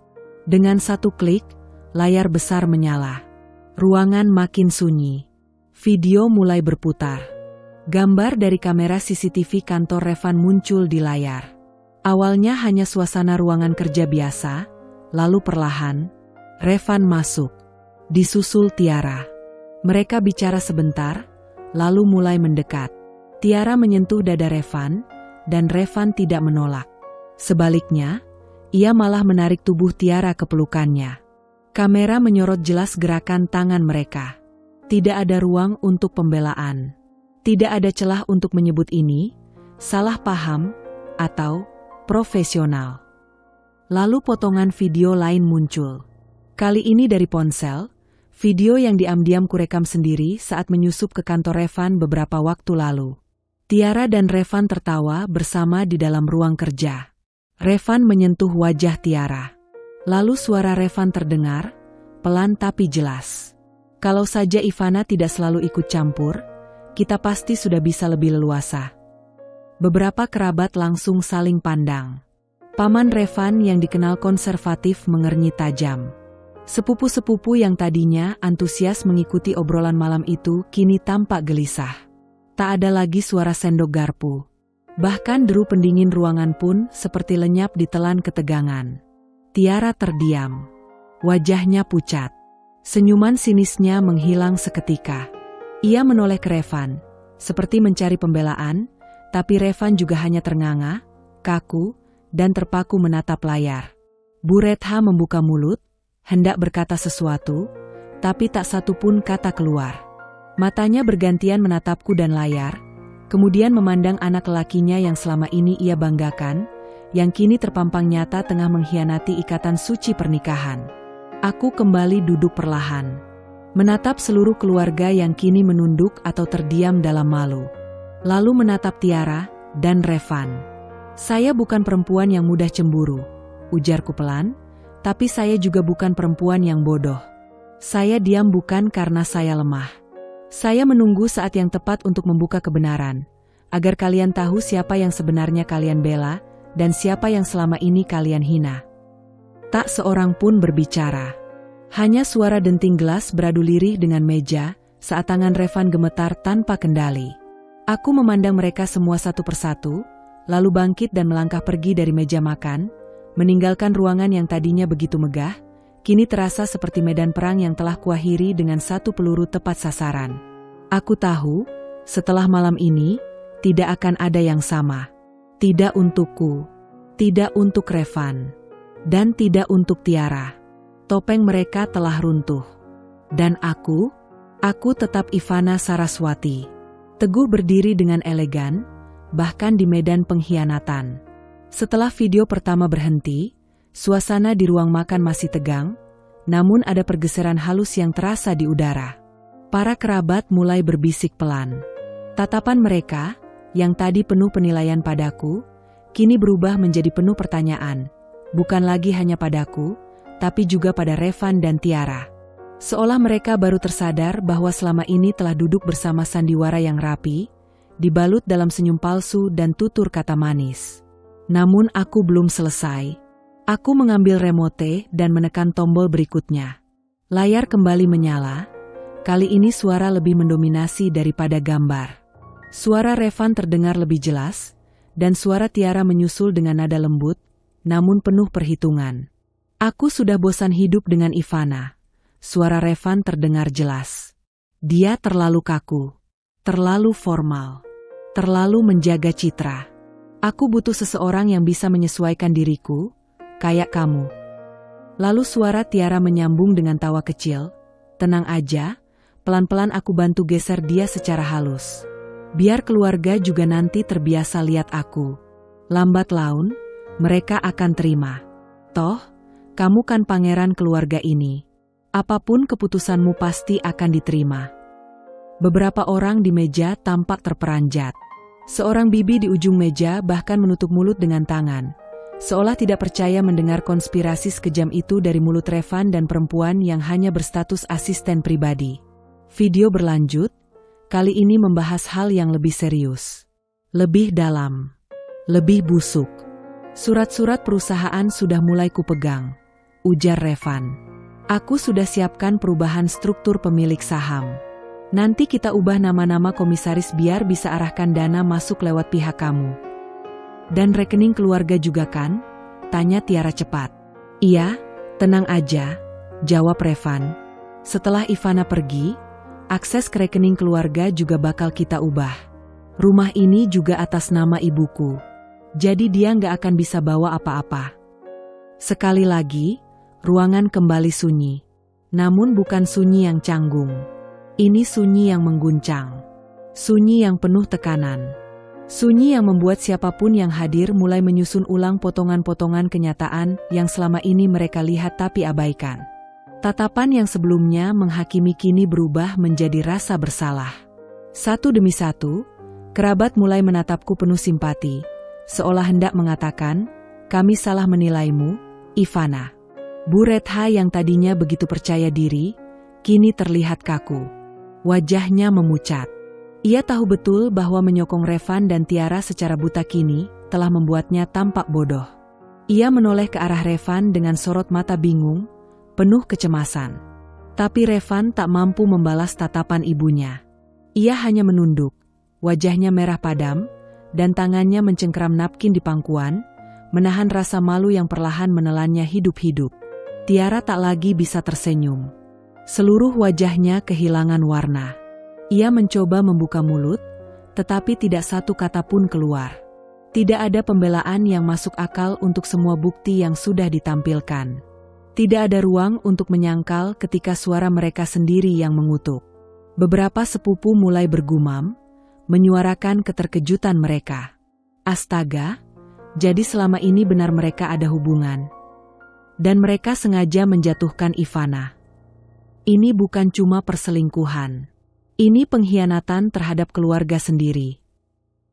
Dengan satu klik, layar besar menyala. Ruangan makin sunyi. Video mulai berputar. Gambar dari kamera CCTV kantor Revan muncul di layar. Awalnya hanya suasana ruangan kerja biasa, lalu perlahan, Revan masuk. Disusul Tiara. Mereka bicara sebentar, lalu mulai mendekat. Tiara menyentuh dada Revan, dan Revan tidak menolak. Sebaliknya, ia malah menarik tubuh Tiara ke pelukannya. Kamera menyorot jelas gerakan tangan mereka. Tidak ada ruang untuk pembelaan. Tidak ada celah untuk menyebut ini, salah paham, atau profesional. Lalu potongan video lain muncul. Kali ini dari ponsel, video yang diam-diam kurekam sendiri saat menyusup ke kantor Revan beberapa waktu lalu. Tiara dan Revan tertawa bersama di dalam ruang kerja. Revan menyentuh wajah Tiara. Lalu suara Revan terdengar, pelan tapi jelas. Kalau saja Ivana tidak selalu ikut campur, kita pasti sudah bisa lebih leluasa. Beberapa kerabat langsung saling pandang. Paman Revan yang dikenal konservatif mengernyit tajam. Sepupu-sepupu yang tadinya antusias mengikuti obrolan malam itu kini tampak gelisah. Tak ada lagi suara sendok garpu. Bahkan deru pendingin ruangan pun seperti lenyap ditelan ketegangan. Tiara terdiam. Wajahnya pucat. Senyuman sinisnya menghilang seketika. Ia menoleh ke Revan, seperti mencari pembelaan, tapi Revan juga hanya ternganga, kaku, dan terpaku menatap layar. Bu Retha membuka mulut, hendak berkata sesuatu, tapi tak satu pun kata keluar. Matanya bergantian menatapku dan layar, kemudian memandang anak lelakinya yang selama ini ia banggakan, yang kini terpampang nyata tengah mengkhianati ikatan suci pernikahan. Aku kembali duduk perlahan, menatap seluruh keluarga yang kini menunduk atau terdiam dalam malu. Lalu menatap Tiara dan Revan. Saya bukan perempuan yang mudah cemburu, ujarku pelan, tapi saya juga bukan perempuan yang bodoh. Saya diam bukan karena saya lemah. Saya menunggu saat yang tepat untuk membuka kebenaran, agar kalian tahu siapa yang sebenarnya kalian bela, dan siapa yang selama ini kalian hina. Tak seorang pun berbicara. Hanya suara denting gelas beradu lirih dengan meja, saat tangan Revan gemetar tanpa kendali. Aku memandang mereka semua satu persatu, lalu bangkit dan melangkah pergi dari meja makan, meninggalkan ruangan yang tadinya begitu megah, kini terasa seperti medan perang yang telah kuakhiri dengan satu peluru tepat sasaran. Aku tahu, setelah malam ini, tidak akan ada yang sama. Tidak untukku, tidak untuk Revan, dan tidak untuk Tiara. Topeng mereka telah runtuh. Dan aku tetap Ivana Saraswati. Teguh berdiri dengan elegan, bahkan di medan pengkhianatan. Setelah video pertama berhenti, suasana di ruang makan masih tegang, namun ada pergeseran halus yang terasa di udara. Para kerabat mulai berbisik pelan. Tatapan mereka, yang tadi penuh penilaian padaku, kini berubah menjadi penuh pertanyaan, bukan lagi hanya padaku, tapi juga pada Revan dan Tiara. Seolah mereka baru tersadar bahwa selama ini telah duduk bersama sandiwara yang rapi, dibalut dalam senyum palsu dan tutur kata manis. Namun aku belum selesai. Aku mengambil remote dan menekan tombol berikutnya. Layar kembali menyala, kali ini suara lebih mendominasi daripada gambar. Suara Revan terdengar lebih jelas, dan suara Tiara menyusul dengan nada lembut, namun penuh perhitungan. Aku sudah bosan hidup dengan Ivana. Suara Revan terdengar jelas. Dia terlalu kaku, terlalu formal, terlalu menjaga citra. Aku butuh seseorang yang bisa menyesuaikan diriku, kayak kamu. Lalu suara Tiara menyambung dengan tawa kecil. Tenang aja, pelan-pelan aku bantu geser dia secara halus. Biar keluarga juga nanti terbiasa lihat aku. Lambat laun, mereka akan terima. Toh, Kamu kan pangeran keluarga ini. Apapun keputusanmu pasti akan diterima. Beberapa orang di meja tampak terperanjat. Seorang bibi di ujung meja bahkan menutup mulut dengan tangan, seolah tidak percaya mendengar konspirasi sekejam itu dari mulut Revan dan perempuan yang hanya berstatus asisten pribadi. Video berlanjut, kali ini membahas hal yang lebih serius, lebih dalam, lebih busuk. Surat-surat perusahaan sudah mulai kupegang, ujar Revan. Aku sudah siapkan perubahan struktur pemilik saham. Nanti kita ubah nama-nama komisaris biar bisa arahkan dana masuk lewat pihak kamu. Dan rekening keluarga juga kan? Tanya Tiara cepat. Iya, tenang aja, jawab Revan. Setelah Ivana pergi, akses ke rekening keluarga juga bakal kita ubah. Rumah ini juga atas nama ibuku. Jadi dia nggak akan bisa bawa apa-apa. Sekali lagi, ruangan kembali sunyi. Namun bukan sunyi yang canggung. Ini sunyi yang mengguncang. Sunyi yang penuh tekanan. Sunyi yang membuat siapapun yang hadir mulai menyusun ulang potongan-potongan kenyataan yang selama ini mereka lihat tapi abaikan. Tatapan yang sebelumnya menghakimi kini berubah menjadi rasa bersalah. Satu demi satu, kerabat mulai menatapku penuh simpati, seolah hendak mengatakan, kami salah menilaimu, Ivana. Bu Retha yang tadinya begitu percaya diri, kini terlihat kaku. Wajahnya memucat. Ia tahu betul bahwa menyokong Revan dan Tiara secara buta kini telah membuatnya tampak bodoh. Ia menoleh ke arah Revan dengan sorot mata bingung, penuh kecemasan. Tapi Revan tak mampu membalas tatapan ibunya. Ia hanya menunduk, wajahnya merah padam, dan tangannya mencengkeram napkin di pangkuan, menahan rasa malu yang perlahan menelannya hidup-hidup. Tiara tak lagi bisa tersenyum. Seluruh wajahnya kehilangan warna. Ia mencoba membuka mulut, tetapi tidak satu kata pun keluar. Tidak ada pembelaan yang masuk akal untuk semua bukti yang sudah ditampilkan. Tidak ada ruang untuk menyangkal ketika suara mereka sendiri yang mengutuk. Beberapa sepupu mulai bergumam, menyuarakan keterkejutan mereka. Astaga, jadi selama ini benar mereka ada hubungan. Dan mereka sengaja menjatuhkan Ivana. Ini bukan cuma perselingkuhan. Ini pengkhianatan terhadap keluarga sendiri.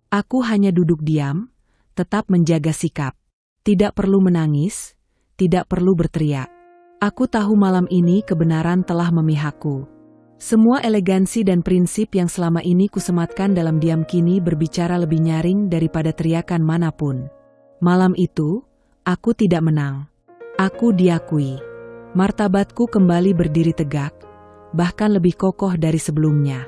Aku hanya duduk diam, tetap menjaga sikap. Tidak perlu menangis, tidak perlu berteriak. Aku tahu malam ini kebenaran telah memihakku. Semua elegansi dan prinsip yang selama ini kusematkan dalam diam kini berbicara lebih nyaring daripada teriakan manapun. Malam itu, aku tidak menang. Aku diakui. Martabatku kembali berdiri tegak, bahkan lebih kokoh dari sebelumnya.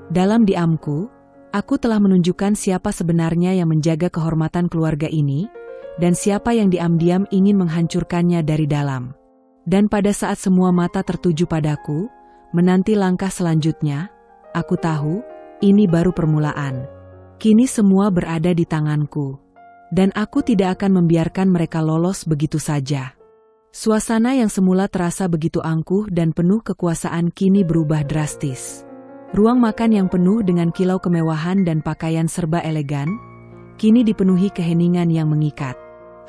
Dalam diamku, aku telah menunjukkan siapa sebenarnya yang menjaga kehormatan keluarga ini, dan siapa yang diam-diam ingin menghancurkannya dari dalam. Dan pada saat semua mata tertuju padaku, menanti langkah selanjutnya, aku tahu, ini baru permulaan. Kini semua berada di tanganku. Dan aku tidak akan membiarkan mereka lolos begitu saja. Suasana yang semula terasa begitu angkuh dan penuh kekuasaan kini berubah drastis. Ruang makan yang penuh dengan kilau kemewahan dan pakaian serba elegan, kini dipenuhi keheningan yang mengikat.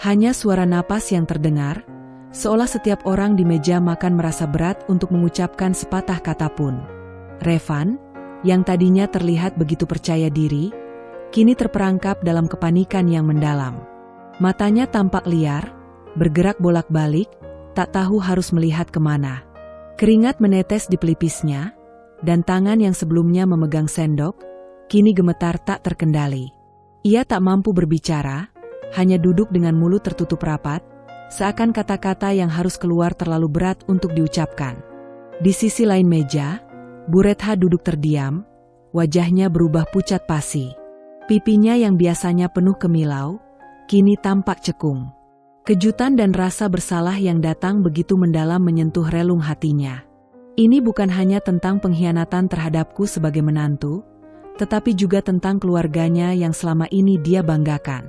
Hanya suara napas yang terdengar, seolah setiap orang di meja makan merasa berat untuk mengucapkan sepatah kata pun. Revan, yang tadinya terlihat begitu percaya diri, kini terperangkap dalam kepanikan yang mendalam. Matanya tampak liar, bergerak bolak-balik, tak tahu harus melihat kemana. Keringat menetes di pelipisnya, dan tangan yang sebelumnya memegang sendok, kini gemetar tak terkendali. Ia tak mampu berbicara, hanya duduk dengan mulut tertutup rapat, seakan kata-kata yang harus keluar terlalu berat untuk diucapkan. Di sisi lain meja, Bu Retha duduk terdiam, wajahnya berubah pucat pasi. Pipinya yang biasanya penuh kemilau, kini tampak cekung. Kejutan dan rasa bersalah yang datang begitu mendalam menyentuh relung hatinya. Ini bukan hanya tentang pengkhianatan terhadapku sebagai menantu, tetapi juga tentang keluarganya yang selama ini dia banggakan.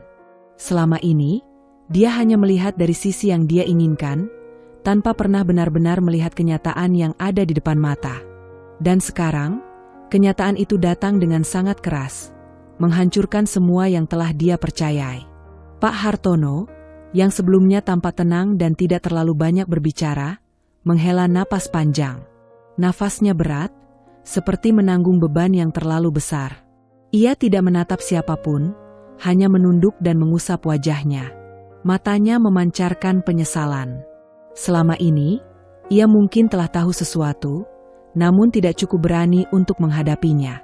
Selama ini, dia hanya melihat dari sisi yang dia inginkan, tanpa pernah benar-benar melihat kenyataan yang ada di depan mata. Dan sekarang, kenyataan itu datang dengan sangat keras, menghancurkan semua yang telah dia percayai. Pak Hartono, yang sebelumnya tampak tenang dan tidak terlalu banyak berbicara, menghela napas panjang. Nafasnya berat, seperti menanggung beban yang terlalu besar. Ia tidak menatap siapapun, hanya menunduk dan mengusap wajahnya. Matanya memancarkan penyesalan. Selama ini, ia mungkin telah tahu sesuatu, namun tidak cukup berani untuk menghadapinya.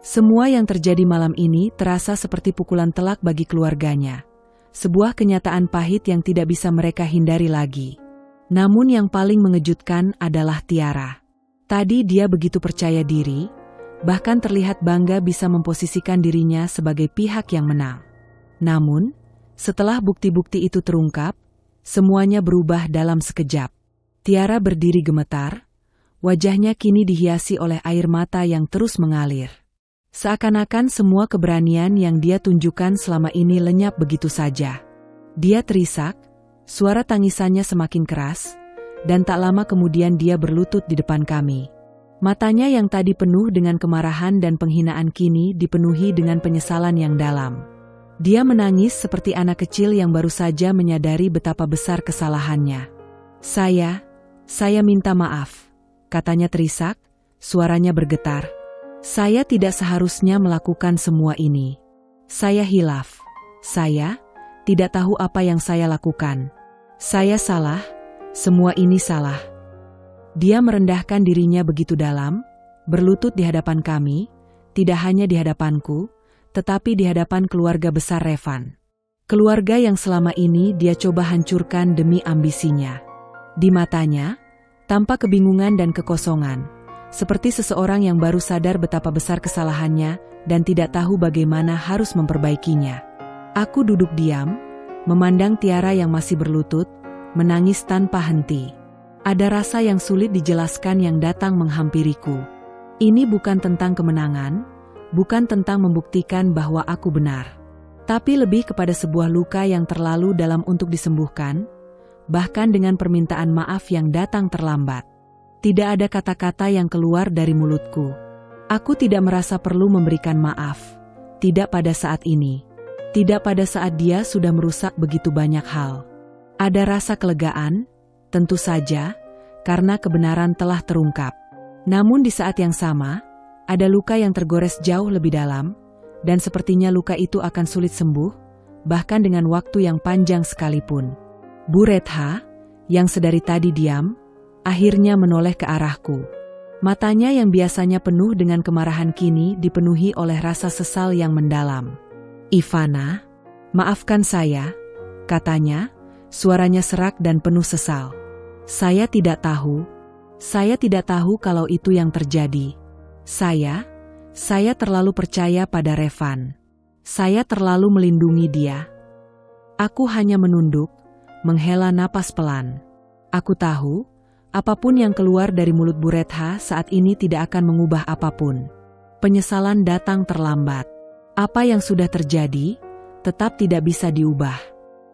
Semua yang terjadi malam ini terasa seperti pukulan telak bagi keluarganya. Sebuah kenyataan pahit yang tidak bisa mereka hindari lagi. Namun yang paling mengejutkan adalah Tiara. Tadi dia begitu percaya diri, bahkan terlihat bangga bisa memposisikan dirinya sebagai pihak yang menang. Namun, setelah bukti-bukti itu terungkap, semuanya berubah dalam sekejap. Tiara berdiri gemetar, wajahnya kini dihiasi oleh air mata yang terus mengalir. Seakan-akan semua keberanian yang dia tunjukkan selama ini lenyap begitu saja. Dia terisak, suara tangisannya semakin keras, dan tak lama kemudian dia berlutut di depan kami. Matanya yang tadi penuh dengan kemarahan dan penghinaan kini dipenuhi dengan penyesalan yang dalam. Dia menangis seperti anak kecil yang baru saja menyadari betapa besar kesalahannya. Saya minta maaf, katanya terisak, suaranya bergetar. Saya tidak seharusnya melakukan semua ini. Saya hilaf. Saya tidak tahu apa yang saya lakukan. Saya salah, semua ini salah. Dia merendahkan dirinya begitu dalam, berlutut di hadapan kami, tidak hanya di hadapanku, tetapi di hadapan keluarga besar Revan. Keluarga yang selama ini dia coba hancurkan demi ambisinya. Di matanya, tampak kebingungan dan kekosongan, seperti seseorang yang baru sadar betapa besar kesalahannya dan tidak tahu bagaimana harus memperbaikinya. Aku duduk diam, memandang Tiara yang masih berlutut, menangis tanpa henti. Ada rasa yang sulit dijelaskan yang datang menghampiriku. Ini bukan tentang kemenangan, bukan tentang membuktikan bahwa aku benar, tapi lebih kepada sebuah luka yang terlalu dalam untuk disembuhkan, bahkan dengan permintaan maaf yang datang terlambat. Tidak ada kata-kata yang keluar dari mulutku. Aku tidak merasa perlu memberikan maaf, tidak pada saat ini, tidak pada saat dia sudah merusak begitu banyak hal. Ada rasa kelegaan, tentu saja, karena kebenaran telah terungkap. Namun di saat yang sama, ada luka yang tergores jauh lebih dalam, dan sepertinya luka itu akan sulit sembuh, bahkan dengan waktu yang panjang sekalipun. Bu Retha, yang sedari tadi diam, akhirnya menoleh ke arahku. Matanya yang biasanya penuh dengan kemarahan kini dipenuhi oleh rasa sesal yang mendalam. "Ivana, maafkan saya," katanya, suaranya serak dan penuh sesal. Saya tidak tahu kalau itu yang terjadi. Saya terlalu percaya pada Revan. Saya terlalu melindungi dia. Aku hanya menunduk, menghela napas pelan. Aku tahu, apapun yang keluar dari mulut Bu Retha saat ini tidak akan mengubah apapun. Penyesalan datang terlambat. Apa yang sudah terjadi, tetap tidak bisa diubah.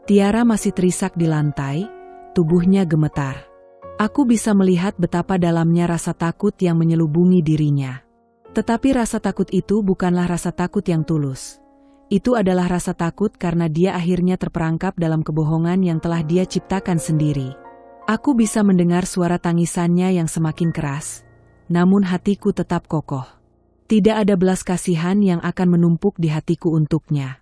Tiara masih terisak di lantai, tubuhnya gemetar. Aku bisa melihat betapa dalamnya rasa takut yang menyelubungi dirinya. Tetapi rasa takut itu bukanlah rasa takut yang tulus. Itu adalah rasa takut karena dia akhirnya terperangkap dalam kebohongan yang telah dia ciptakan sendiri. Aku bisa mendengar suara tangisannya yang semakin keras, namun hatiku tetap kokoh. Tidak ada belas kasihan yang akan menumpuk di hatiku untuknya.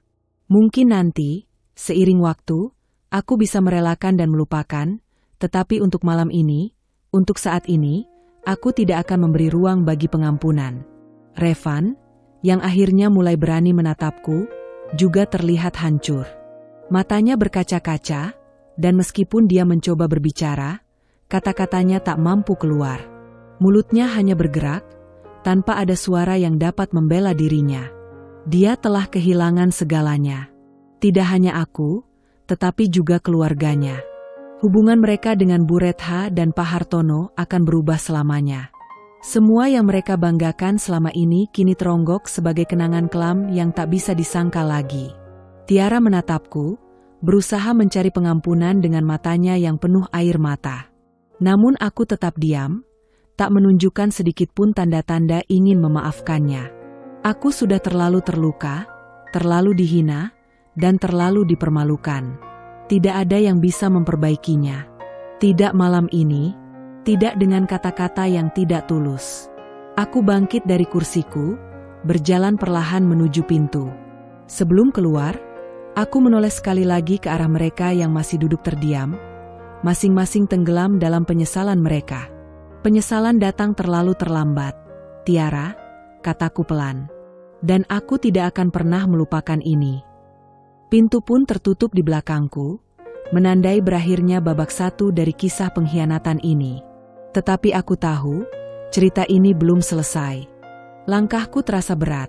Mungkin nanti, seiring waktu, aku bisa merelakan dan melupakan, tetapi untuk malam ini, untuk saat ini, aku tidak akan memberi ruang bagi pengampunan. Revan, yang akhirnya mulai berani menatapku, juga terlihat hancur. Matanya berkaca-kaca, dan meskipun dia mencoba berbicara, kata-katanya tak mampu keluar. Mulutnya hanya bergerak, tanpa ada suara yang dapat membela dirinya. Dia telah kehilangan segalanya. Tidak hanya aku, tetapi juga keluarganya. Hubungan mereka dengan Bu Retha dan Pak Hartono akan berubah selamanya. Semua yang mereka banggakan selama ini kini teronggok sebagai kenangan kelam yang tak bisa disangka lagi. Tiara menatapku, berusaha mencari pengampunan dengan matanya yang penuh air mata. Namun aku tetap diam, tak menunjukkan sedikit pun tanda-tanda ingin memaafkannya. Aku sudah terlalu terluka, terlalu dihina, dan terlalu dipermalukan. Tidak ada yang bisa memperbaikinya. Tidak malam ini, tidak dengan kata-kata yang tidak tulus. Aku bangkit dari kursiku, berjalan perlahan menuju pintu. Sebelum keluar, aku menoleh sekali lagi ke arah mereka yang masih duduk terdiam, masing-masing tenggelam dalam penyesalan mereka. Penyesalan datang terlalu terlambat, Tiara, kataku pelan. Dan aku tidak akan pernah melupakan ini. Pintu pun tertutup di belakangku, menandai berakhirnya babak satu dari kisah pengkhianatan ini. Tetapi aku tahu, cerita ini belum selesai. Langkahku terasa berat,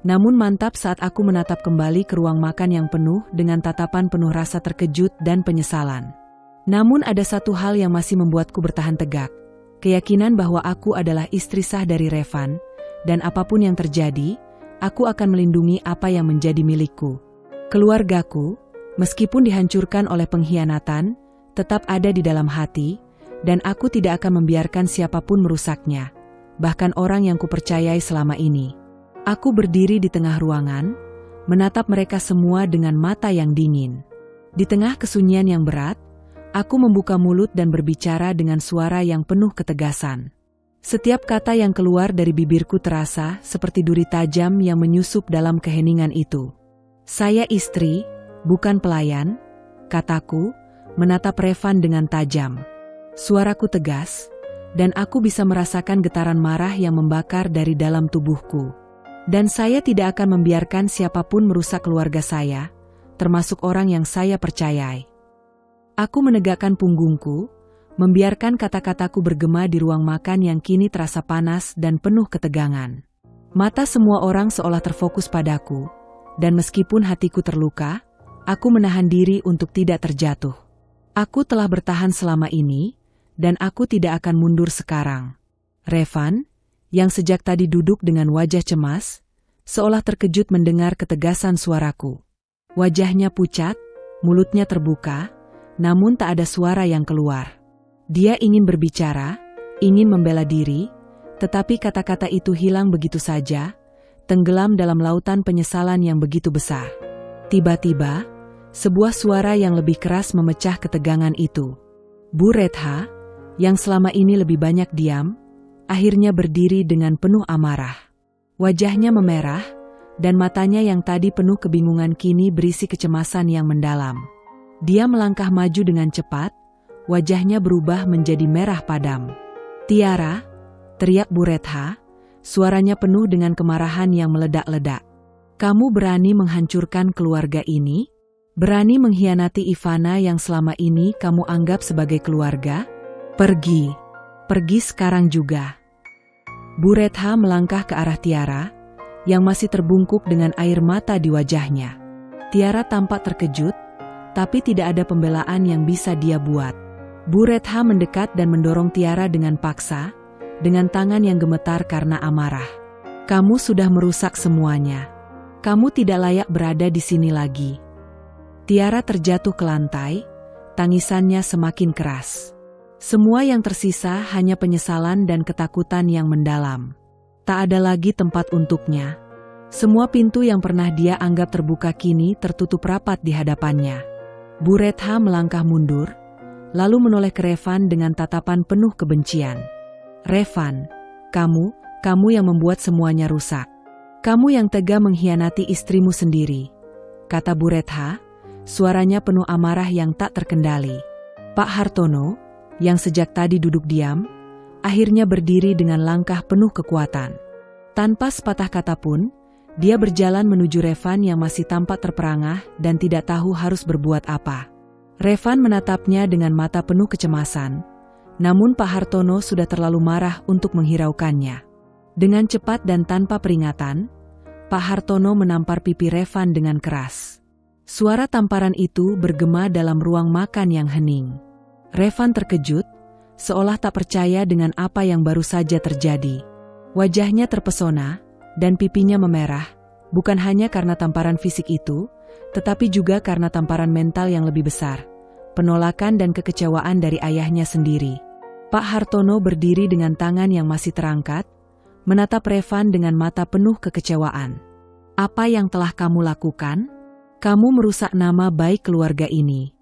namun mantap saat aku menatap kembali ke ruang makan yang penuh dengan tatapan penuh rasa terkejut dan penyesalan. Namun ada satu hal yang masih membuatku bertahan tegak, keyakinan bahwa aku adalah istri sah dari Revan, dan apapun yang terjadi, aku akan melindungi apa yang menjadi milikku. Keluargaku, meskipun dihancurkan oleh pengkhianatan, tetap ada di dalam hati, dan aku tidak akan membiarkan siapapun merusaknya, bahkan orang yang kupercayai selama ini. Aku berdiri di tengah ruangan, menatap mereka semua dengan mata yang dingin. Di tengah kesunyian yang berat, aku membuka mulut dan berbicara dengan suara yang penuh ketegasan. Setiap kata yang keluar dari bibirku terasa seperti duri tajam yang menyusup dalam keheningan itu. Saya istri, bukan pelayan, kataku, menatap Revan dengan tajam. Suaraku tegas, dan aku bisa merasakan getaran marah yang membakar dari dalam tubuhku. Dan saya tidak akan membiarkan siapapun merusak keluarga saya, termasuk orang yang saya percayai. Aku menegakkan punggungku, membiarkan kata-kataku bergema di ruang makan yang kini terasa panas dan penuh ketegangan. Mata semua orang seolah terfokus padaku, dan meskipun hatiku terluka, aku menahan diri untuk tidak terjatuh. Aku telah bertahan selama ini, dan aku tidak akan mundur sekarang. Revan, yang sejak tadi duduk dengan wajah cemas, seolah terkejut mendengar ketegasan suaraku. Wajahnya pucat, mulutnya terbuka, namun tak ada suara yang keluar. Dia ingin berbicara, ingin membela diri, tetapi kata-kata itu hilang begitu saja, tenggelam dalam lautan penyesalan yang begitu besar. Tiba-tiba, sebuah suara yang lebih keras memecah ketegangan itu. Bu Retha, yang selama ini lebih banyak diam, akhirnya berdiri dengan penuh amarah. Wajahnya memerah, dan matanya yang tadi penuh kebingungan kini berisi kecemasan yang mendalam. Dia melangkah maju dengan cepat, wajahnya berubah menjadi merah padam. Tiara, teriak Bu Retha, suaranya penuh dengan kemarahan yang meledak-ledak. Kamu berani menghancurkan keluarga ini? Berani mengkhianati Ivana yang selama ini kamu anggap sebagai keluarga? Pergi. Pergi sekarang juga. Bu Retha melangkah ke arah Tiara, yang masih terbungkuk dengan air mata di wajahnya. Tiara tampak terkejut, tapi tidak ada pembelaan yang bisa dia buat. Bu Retha mendekat dan mendorong Tiara dengan paksa, dengan tangan yang gemetar karena amarah. Kamu sudah merusak semuanya. Kamu tidak layak berada di sini lagi. Tiara terjatuh ke lantai, tangisannya semakin keras. Semua yang tersisa hanya penyesalan dan ketakutan yang mendalam. Tak ada lagi tempat untuknya. Semua pintu yang pernah dia anggap terbuka kini tertutup rapat di hadapannya. Bu Retha melangkah mundur, lalu menoleh ke Revan dengan tatapan penuh kebencian. Revan, kamu yang membuat semuanya rusak. Kamu yang tega mengkhianati istrimu sendiri, kata Bu Retha, suaranya penuh amarah yang tak terkendali. Pak Hartono, yang sejak tadi duduk diam, akhirnya berdiri dengan langkah penuh kekuatan. Tanpa sepatah kata pun, dia berjalan menuju Revan yang masih tampak terperangah dan tidak tahu harus berbuat apa. Revan menatapnya dengan mata penuh kecemasan, namun Pak Hartono sudah terlalu marah untuk menghiraukannya. Dengan cepat dan tanpa peringatan, Pak Hartono menampar pipi Revan dengan keras. Suara tamparan itu bergema dalam ruang makan yang hening. Revan terkejut, seolah tak percaya dengan apa yang baru saja terjadi. Wajahnya terpesona, dan pipinya memerah, bukan hanya karena tamparan fisik itu, tetapi juga karena tamparan mental yang lebih besar, penolakan dan kekecewaan dari ayahnya sendiri. Pak Hartono berdiri dengan tangan yang masih terangkat, menatap Revan dengan mata penuh kekecewaan. Apa yang telah kamu lakukan? Kamu merusak nama baik keluarga ini.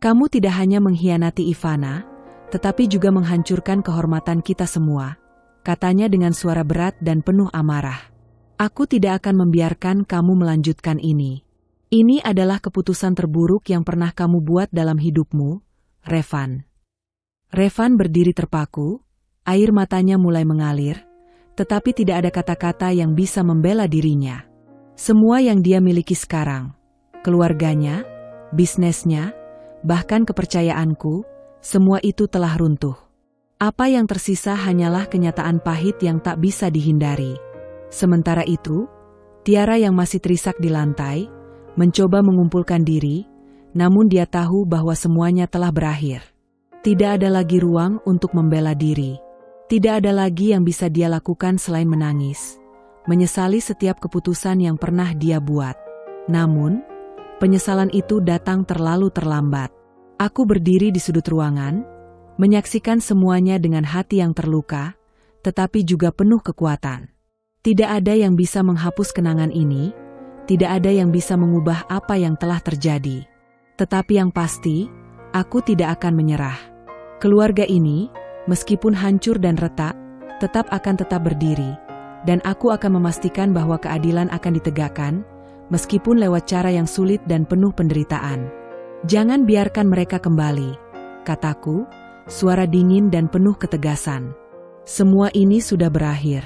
Kamu tidak hanya mengkhianati Ivana, tetapi juga menghancurkan kehormatan kita semua, katanya dengan suara berat dan penuh amarah. Aku tidak akan membiarkan kamu melanjutkan ini. Ini adalah keputusan terburuk yang pernah kamu buat dalam hidupmu, Revan. Revan berdiri terpaku, air matanya mulai mengalir, tetapi tidak ada kata-kata yang bisa membela dirinya. Semua yang dia miliki sekarang, keluarganya, bisnisnya, bahkan kepercayaanku, semua itu telah runtuh. Apa yang tersisa hanyalah kenyataan pahit yang tak bisa dihindari. Sementara itu, Tiara yang masih terisak di lantai, mencoba mengumpulkan diri, namun dia tahu bahwa semuanya telah berakhir. Tidak ada lagi ruang untuk membela diri. Tidak ada lagi yang bisa dia lakukan selain menangis, menyesali setiap keputusan yang pernah dia buat. Namun, penyesalan itu datang terlalu terlambat. Aku berdiri di sudut ruangan, menyaksikan semuanya dengan hati yang terluka, tetapi juga penuh kekuatan. Tidak ada yang bisa menghapus kenangan ini, tidak ada yang bisa mengubah apa yang telah terjadi. Tetapi yang pasti, aku tidak akan menyerah. Keluarga ini, meskipun hancur dan retak, tetap berdiri, dan aku akan memastikan bahwa keadilan akan ditegakkan, meskipun lewat cara yang sulit dan penuh penderitaan. Jangan biarkan mereka kembali, kataku, suara dingin dan penuh ketegasan. Semua ini sudah berakhir.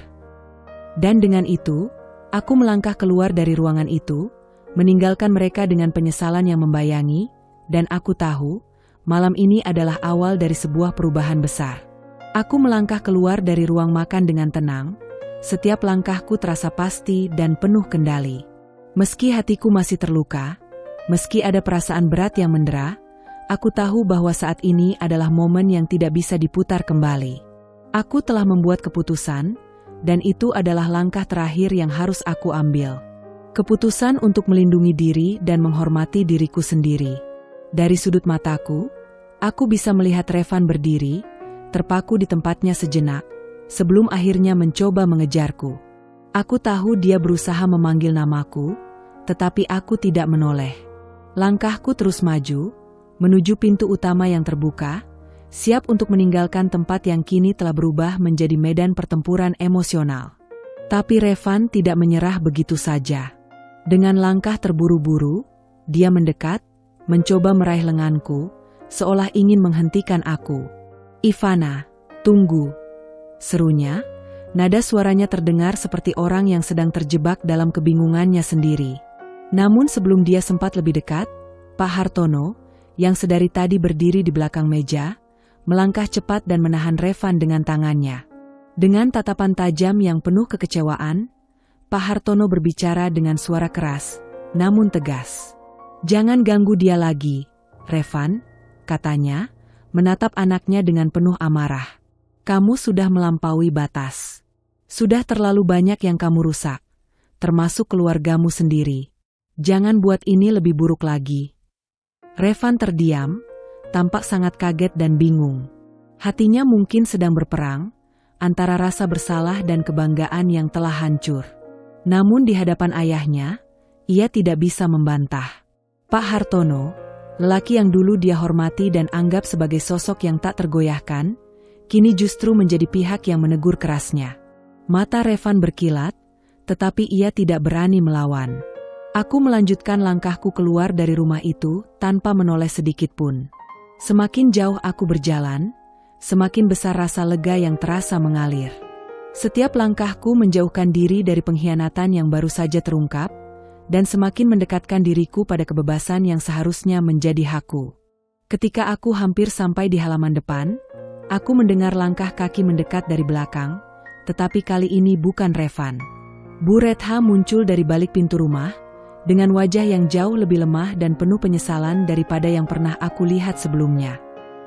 Dan dengan itu, aku melangkah keluar dari ruangan itu, meninggalkan mereka dengan penyesalan yang membayangi, dan aku tahu, malam ini adalah awal dari sebuah perubahan besar. Aku melangkah keluar dari ruang makan dengan tenang, setiap langkahku terasa pasti dan penuh kendali. Meski hatiku masih terluka, meski ada perasaan berat yang mendera, aku tahu bahwa saat ini adalah momen yang tidak bisa diputar kembali. Aku telah membuat keputusan, dan itu adalah langkah terakhir yang harus aku ambil. Keputusan untuk melindungi diri dan menghormati diriku sendiri. Dari sudut mataku, aku bisa melihat Revan berdiri, terpaku di tempatnya sejenak, sebelum akhirnya mencoba mengejarku. Aku tahu dia berusaha memanggil namaku, tetapi aku tidak menoleh. Langkahku terus maju, menuju pintu utama yang terbuka, siap untuk meninggalkan tempat yang kini telah berubah menjadi medan pertempuran emosional. Tapi Revan tidak menyerah begitu saja. Dengan langkah terburu-buru, dia mendekat, mencoba meraih lenganku, seolah ingin menghentikan aku. "Ivana, tunggu," serunya, nada suaranya terdengar seperti orang yang sedang terjebak dalam kebingungannya sendiri. Namun sebelum dia sempat lebih dekat, Pak Hartono, yang sedari tadi berdiri di belakang meja, melangkah cepat dan menahan Revan dengan tangannya. Dengan tatapan tajam yang penuh kekecewaan, Pak Hartono berbicara dengan suara keras, namun tegas. "Jangan ganggu dia lagi, Revan," katanya, menatap anaknya dengan penuh amarah. "Kamu sudah melampaui batas. Sudah terlalu banyak yang kamu rusak, termasuk keluargamu sendiri. Jangan buat ini lebih buruk lagi." Revan terdiam, tampak sangat kaget dan bingung. Hatinya mungkin sedang berperang, antara rasa bersalah dan kebanggaan yang telah hancur. Namun di hadapan ayahnya, ia tidak bisa membantah. Pak Hartono, lelaki yang dulu dia hormati dan anggap sebagai sosok yang tak tergoyahkan, kini justru menjadi pihak yang menegur kerasnya. Mata Revan berkilat, tetapi ia tidak berani melawan. Aku melanjutkan langkahku keluar dari rumah itu tanpa menoleh sedikit pun. Semakin jauh aku berjalan, semakin besar rasa lega yang terasa mengalir. Setiap langkahku menjauhkan diri dari pengkhianatan yang baru saja terungkap, dan semakin mendekatkan diriku pada kebebasan yang seharusnya menjadi hakku. Ketika aku hampir sampai di halaman depan, aku mendengar langkah kaki mendekat dari belakang, tetapi kali ini bukan Revan. Bu Retha muncul dari balik pintu rumah, dengan wajah yang jauh lebih lemah dan penuh penyesalan daripada yang pernah aku lihat sebelumnya.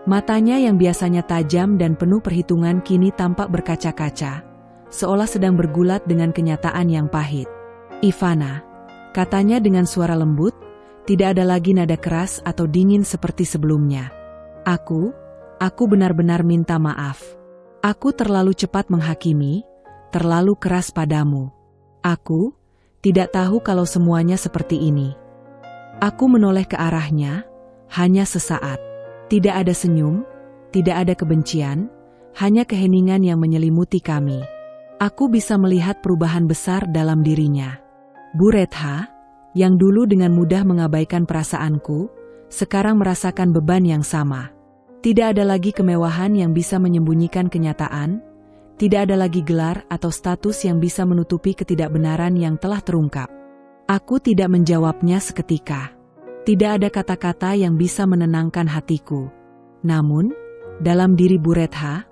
Matanya yang biasanya tajam dan penuh perhitungan kini tampak berkaca-kaca, seolah sedang bergulat dengan kenyataan yang pahit. "Ivana," katanya dengan suara lembut, tidak ada lagi nada keras atau dingin seperti sebelumnya. Aku benar-benar minta maaf. Aku terlalu cepat menghakimi, terlalu keras padamu. Aku tidak tahu kalau semuanya seperti ini." Aku menoleh ke arahnya, Hanya sesaat. Tidak ada senyum, tidak ada kebencian, hanya keheningan yang menyelimuti kami. Aku bisa melihat perubahan besar dalam dirinya. Bu Retha, yang dulu dengan mudah mengabaikan perasaanku, sekarang merasakan beban yang sama. Tidak ada lagi kemewahan yang bisa menyembunyikan kenyataan, tidak ada lagi gelar atau status yang bisa menutupi ketidakbenaran yang telah terungkap. Aku tidak menjawabnya seketika. Tidak ada kata-kata yang bisa menenangkan hatiku. Namun, dalam diri Bu Retha,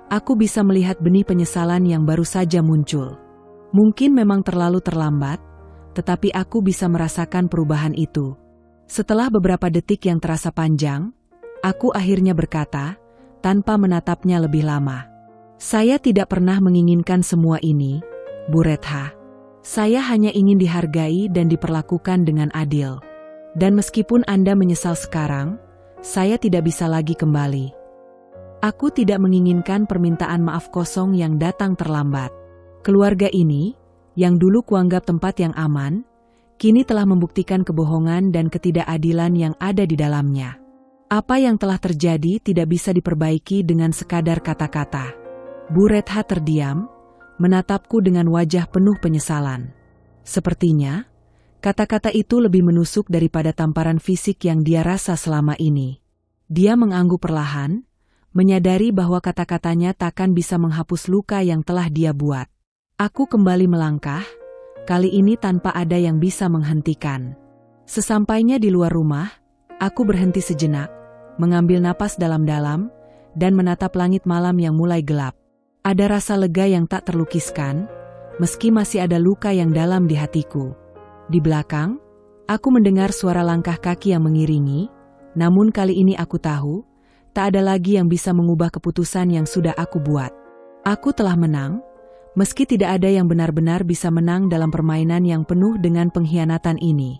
aku bisa melihat benih penyesalan yang baru saja muncul. Mungkin memang terlalu terlambat, tetapi aku bisa merasakan perubahan itu. Setelah beberapa detik yang terasa panjang, aku akhirnya berkata, tanpa menatapnya lebih lama. Saya tidak pernah menginginkan semua ini, Bu Retha. Saya hanya ingin dihargai dan diperlakukan dengan adil. Dan meskipun Anda menyesal sekarang, saya tidak bisa lagi kembali. Aku tidak menginginkan permintaan maaf kosong yang datang terlambat. Keluarga ini, yang dulu kuanggap tempat yang aman, kini telah membuktikan kebohongan dan ketidakadilan yang ada di dalamnya. Apa yang telah terjadi tidak bisa diperbaiki dengan sekadar kata-kata. Bu Retha terdiam, menatapku dengan wajah penuh penyesalan. Sepertinya, kata-kata itu lebih menusuk daripada tamparan fisik yang dia rasa selama ini. Dia mengangguk perlahan, menyadari bahwa kata-katanya takkan bisa menghapus luka yang telah dia buat. Aku kembali melangkah, kali ini tanpa ada yang bisa menghentikan. Sesampainya di luar rumah, aku berhenti sejenak, mengambil napas dalam-dalam, dan menatap langit malam yang mulai gelap. Ada rasa lega yang tak terlukiskan, meski masih ada luka yang dalam di hatiku. Di belakang, aku mendengar suara langkah kaki yang mengiringi, namun kali ini aku tahu, tak ada lagi yang bisa mengubah keputusan yang sudah aku buat. Aku telah menang, meski tidak ada yang benar-benar bisa menang dalam permainan yang penuh dengan pengkhianatan ini.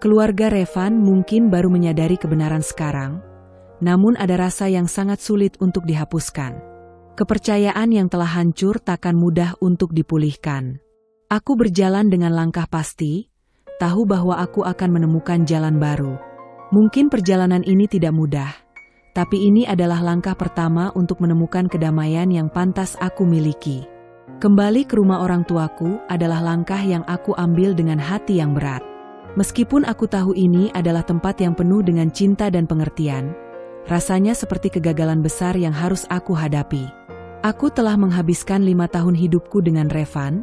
Keluarga Revan mungkin baru menyadari kebenaran sekarang, namun ada rasa yang sangat sulit untuk dihapuskan. Kepercayaan yang telah hancur takkan mudah untuk dipulihkan. Aku berjalan dengan langkah pasti, tahu bahwa aku akan menemukan jalan baru. Mungkin perjalanan ini tidak mudah, tapi ini adalah langkah pertama untuk menemukan kedamaian yang pantas aku miliki. Kembali ke rumah orang tuaku adalah langkah yang aku ambil dengan hati yang berat. Meskipun aku tahu ini adalah tempat yang penuh dengan cinta dan pengertian, rasanya seperti kegagalan besar yang harus aku hadapi. Aku telah menghabiskan 5 tahun hidupku dengan Revan,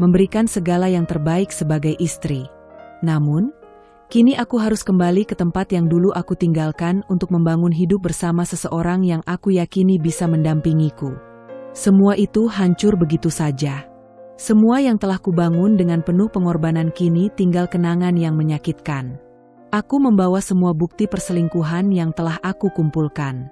memberikan segala yang terbaik sebagai istri. Namun, kini aku harus kembali ke tempat yang dulu aku tinggalkan untuk membangun hidup bersama seseorang yang aku yakini bisa mendampingiku. Semua itu hancur begitu saja. Semua yang telah kubangun dengan penuh pengorbanan kini tinggal kenangan yang menyakitkan. Aku membawa semua bukti perselingkuhan yang telah aku kumpulkan.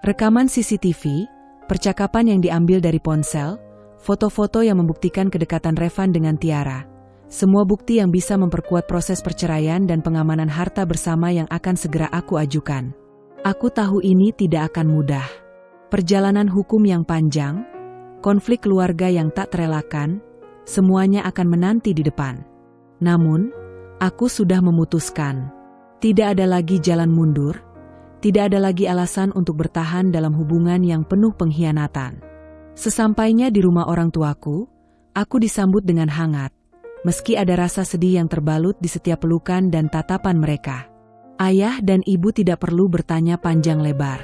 Rekaman CCTV, percakapan yang diambil dari ponsel, foto-foto yang membuktikan kedekatan Revan dengan Tiara. Semua bukti yang bisa memperkuat proses perceraian dan pengamanan harta bersama yang akan segera aku ajukan. Aku tahu ini tidak akan mudah. Perjalanan hukum yang panjang, konflik keluarga yang tak terelakkan, semuanya akan menanti di depan. Namun, aku sudah memutuskan. Tidak ada lagi jalan mundur, tidak ada lagi alasan untuk bertahan dalam hubungan yang penuh pengkhianatan. Sesampainya di rumah orang tuaku, aku disambut dengan hangat. Meski ada rasa sedih yang terbalut di setiap pelukan dan tatapan mereka. Ayah dan ibu tidak perlu bertanya panjang lebar.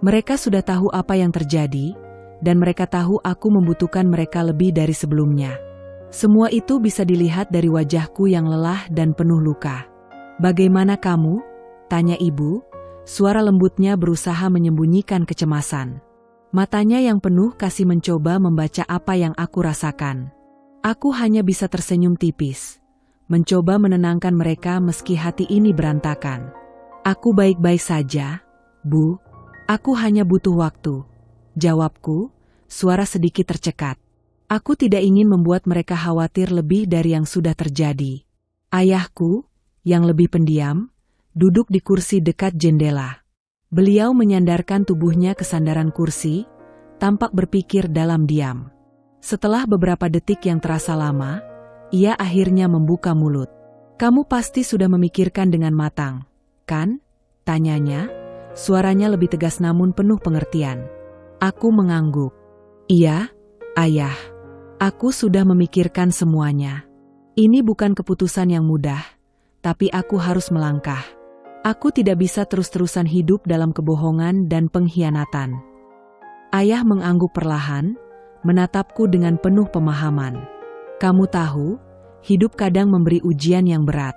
Mereka sudah tahu apa yang terjadi, dan mereka tahu aku membutuhkan mereka lebih dari sebelumnya. Semua itu bisa dilihat dari wajahku yang lelah dan penuh luka. "Bagaimana kamu?" tanya ibu, suara lembutnya berusaha menyembunyikan kecemasan. Matanya yang penuh kasih mencoba membaca apa yang aku rasakan. Aku hanya bisa tersenyum tipis, mencoba menenangkan mereka meski hati ini berantakan. "Aku baik-baik saja, Bu. Aku hanya butuh waktu," jawabku, suara sedikit tercekat. Aku tidak ingin membuat mereka khawatir lebih dari yang sudah terjadi. Ayahku, yang lebih pendiam, duduk di kursi dekat jendela. Beliau menyandarkan tubuhnya ke sandaran kursi, tampak berpikir dalam diam. Setelah beberapa detik yang terasa lama, ia akhirnya membuka mulut. "Kamu pasti sudah memikirkan dengan matang, kan?" tanyanya, suaranya lebih tegas namun penuh pengertian. Aku mengangguk. Iya, Ayah. Aku sudah memikirkan semuanya. Ini bukan keputusan yang mudah, tapi aku harus melangkah. Aku tidak bisa terus-terusan hidup dalam kebohongan dan pengkhianatan. Ayah mengangguk perlahan, menatapku dengan penuh pemahaman. Kamu tahu, hidup kadang memberi ujian yang berat.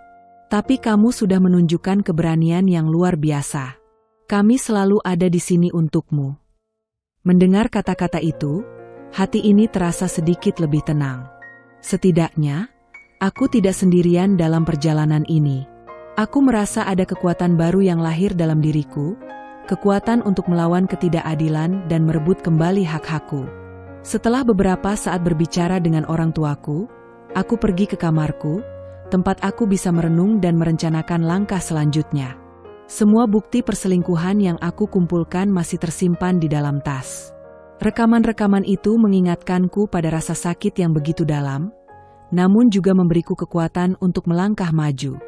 Tapi kamu sudah menunjukkan keberanian yang luar biasa. Kami selalu ada di sini untukmu. Mendengar kata-kata itu, hati ini terasa sedikit lebih tenang. Setidaknya, aku tidak sendirian dalam perjalanan ini. Aku merasa ada kekuatan baru yang lahir dalam diriku, kekuatan untuk melawan ketidakadilan dan merebut kembali hak-hakku. Setelah beberapa saat berbicara dengan orang tuaku, aku pergi ke kamarku, tempat aku bisa merenung dan merencanakan langkah selanjutnya. Semua bukti perselingkuhan yang aku kumpulkan masih tersimpan di dalam tas. Rekaman-rekaman itu mengingatkanku pada rasa sakit yang begitu dalam, namun juga memberiku kekuatan untuk melangkah maju.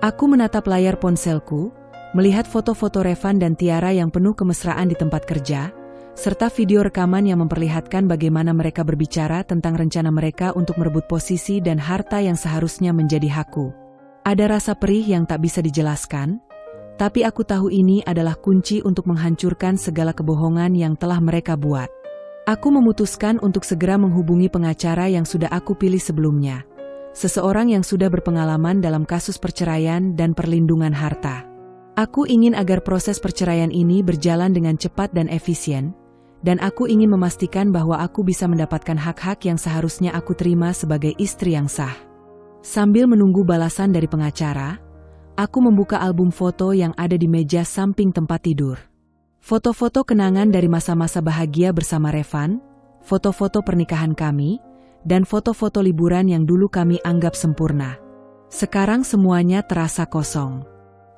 Aku menatap layar ponselku, melihat foto-foto Revan dan Tiara yang penuh kemesraan di tempat kerja, serta video rekaman yang memperlihatkan bagaimana mereka berbicara tentang rencana mereka untuk merebut posisi dan harta yang seharusnya menjadi hakku. Ada rasa perih yang tak bisa dijelaskan, tapi aku tahu ini adalah kunci untuk menghancurkan segala kebohongan yang telah mereka buat. Aku memutuskan untuk segera menghubungi pengacara yang sudah aku pilih sebelumnya. Seseorang yang sudah berpengalaman dalam kasus perceraian dan perlindungan harta. Aku ingin agar proses perceraian ini berjalan dengan cepat dan efisien, dan aku ingin memastikan bahwa aku bisa mendapatkan hak-hak yang seharusnya aku terima sebagai istri yang sah. Sambil menunggu balasan dari pengacara, aku membuka album foto yang ada di meja samping tempat tidur. Foto-foto kenangan dari masa-masa bahagia bersama Revan, foto-foto pernikahan kami, dan foto-foto liburan yang dulu kami anggap sempurna. Sekarang semuanya terasa kosong.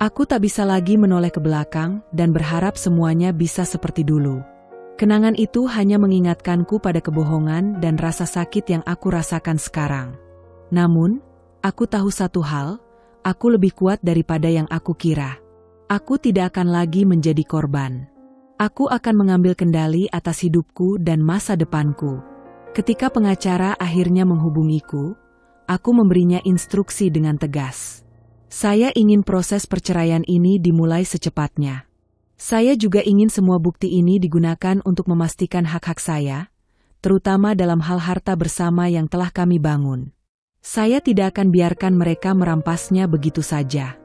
Aku tak bisa lagi menoleh ke belakang dan berharap semuanya bisa seperti dulu. Kenangan itu hanya mengingatkanku pada kebohongan dan rasa sakit yang aku rasakan sekarang. Namun, aku tahu satu hal, aku lebih kuat daripada yang aku kira. Aku tidak akan lagi menjadi korban. Aku akan mengambil kendali atas hidupku dan masa depanku. Ketika pengacara akhirnya menghubungiku, aku memberinya instruksi dengan tegas. Saya ingin proses perceraian ini dimulai secepatnya. Saya juga ingin semua bukti ini digunakan untuk memastikan hak-hak saya, terutama dalam hal harta bersama yang telah kami bangun. Saya tidak akan biarkan mereka merampasnya begitu saja.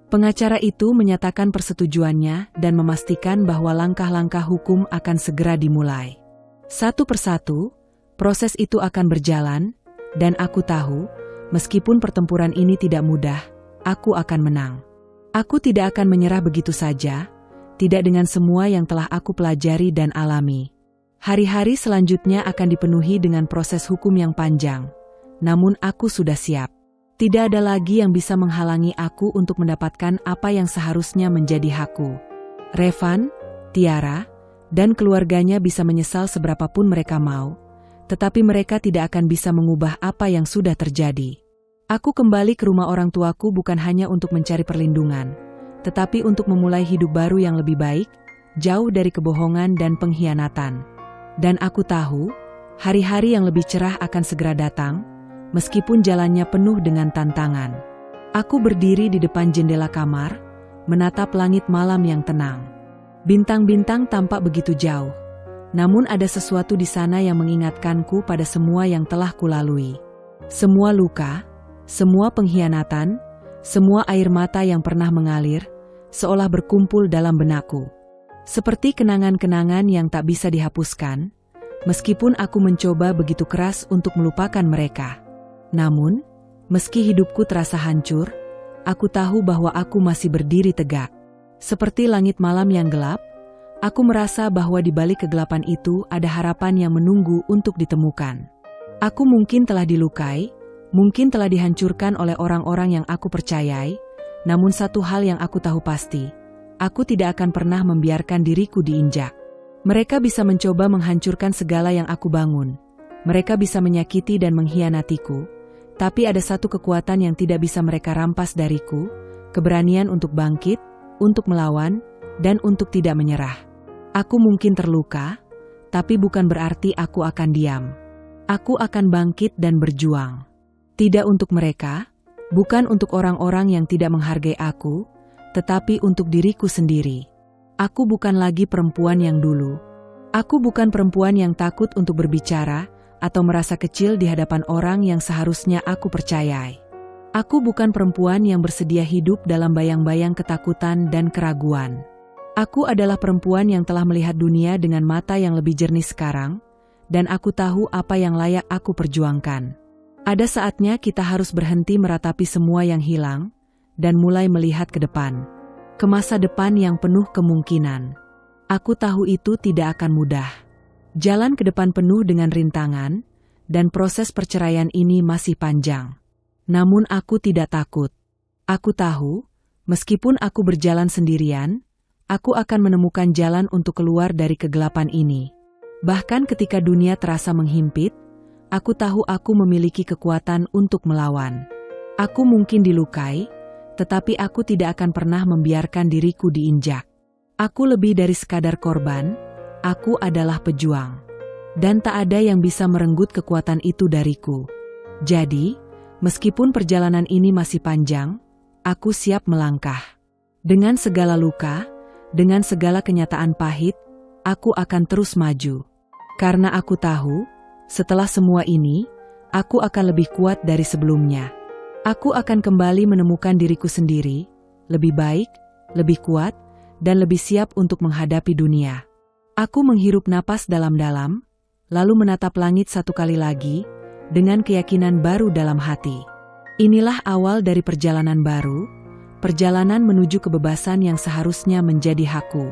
Pengacara itu menyatakan persetujuannya dan memastikan bahwa langkah-langkah hukum akan segera dimulai. Satu persatu, proses itu akan berjalan, dan aku tahu, meskipun pertempuran ini tidak mudah, aku akan menang. Aku tidak akan menyerah begitu saja, tidak dengan semua yang telah aku pelajari dan alami. Hari-hari selanjutnya akan dipenuhi dengan proses hukum yang panjang. Namun aku sudah siap. Tidak ada lagi yang bisa menghalangi aku untuk mendapatkan apa yang seharusnya menjadi hakku. Revan, Tiara, dan keluarganya bisa menyesal seberapapun mereka mau, tetapi mereka tidak akan bisa mengubah apa yang sudah terjadi. Aku kembali ke rumah orang tuaku bukan hanya untuk mencari perlindungan, tetapi untuk memulai hidup baru yang lebih baik, jauh dari kebohongan dan pengkhianatan. Dan aku tahu, hari-hari yang lebih cerah akan segera datang, meskipun jalannya penuh dengan tantangan. Aku berdiri di depan jendela kamar, menatap langit malam yang tenang. Bintang-bintang tampak begitu jauh, namun ada sesuatu di sana yang mengingatkanku pada semua yang telah kulalui. Semua luka, semua pengkhianatan, semua air mata yang pernah mengalir, seolah berkumpul dalam benakku. Seperti kenangan-kenangan yang tak bisa dihapuskan, meskipun aku mencoba begitu keras untuk melupakan mereka. Namun, meski hidupku terasa hancur, aku tahu bahwa aku masih berdiri tegak. Seperti langit malam yang gelap, aku merasa bahwa di balik kegelapan itu ada harapan yang menunggu untuk ditemukan. Aku mungkin telah dilukai, mungkin telah dihancurkan oleh orang-orang yang aku percayai, namun satu hal yang aku tahu pasti, aku tidak akan pernah membiarkan diriku diinjak. Mereka bisa mencoba menghancurkan segala yang aku bangun. Mereka bisa menyakiti dan mengkhianatiku. Tapi ada satu kekuatan yang tidak bisa mereka rampas dariku, keberanian untuk bangkit, untuk melawan, dan untuk tidak menyerah. Aku mungkin terluka, tapi bukan berarti aku akan diam. Aku akan bangkit dan berjuang. Tidak untuk mereka, bukan untuk orang-orang yang tidak menghargai aku, tetapi untuk diriku sendiri. Aku bukan lagi perempuan yang dulu. Aku bukan perempuan yang takut untuk berbicara atau merasa kecil di hadapan orang yang seharusnya aku percayai. Aku bukan perempuan yang bersedia hidup dalam bayang-bayang ketakutan dan keraguan. Aku adalah perempuan yang telah melihat dunia dengan mata yang lebih jernih sekarang, dan aku tahu apa yang layak aku perjuangkan. Ada saatnya kita harus berhenti meratapi semua yang hilang, dan mulai melihat ke depan. Ke masa depan yang penuh kemungkinan. Aku tahu itu tidak akan mudah. Jalan ke depan penuh dengan rintangan, dan proses perceraian ini masih panjang. Namun aku tidak takut. Aku tahu, meskipun aku berjalan sendirian, aku akan menemukan jalan untuk keluar dari kegelapan ini. Bahkan ketika dunia terasa menghimpit, aku tahu aku memiliki kekuatan untuk melawan. Aku mungkin dilukai, tetapi aku tidak akan pernah membiarkan diriku diinjak. Aku lebih dari sekadar korban, aku adalah pejuang. Dan tak ada yang bisa merenggut kekuatan itu dariku. Jadi, meskipun perjalanan ini masih panjang, aku siap melangkah. Dengan segala luka, dengan segala kenyataan pahit, aku akan terus maju. Karena aku tahu, setelah semua ini, aku akan lebih kuat dari sebelumnya. Aku akan kembali menemukan diriku sendiri, lebih baik, lebih kuat, dan lebih siap untuk menghadapi dunia. Aku menghirup napas dalam-dalam, lalu menatap langit satu kali lagi, dengan keyakinan baru dalam hati. Inilah awal dari perjalanan baru, perjalanan menuju kebebasan yang seharusnya menjadi hakku.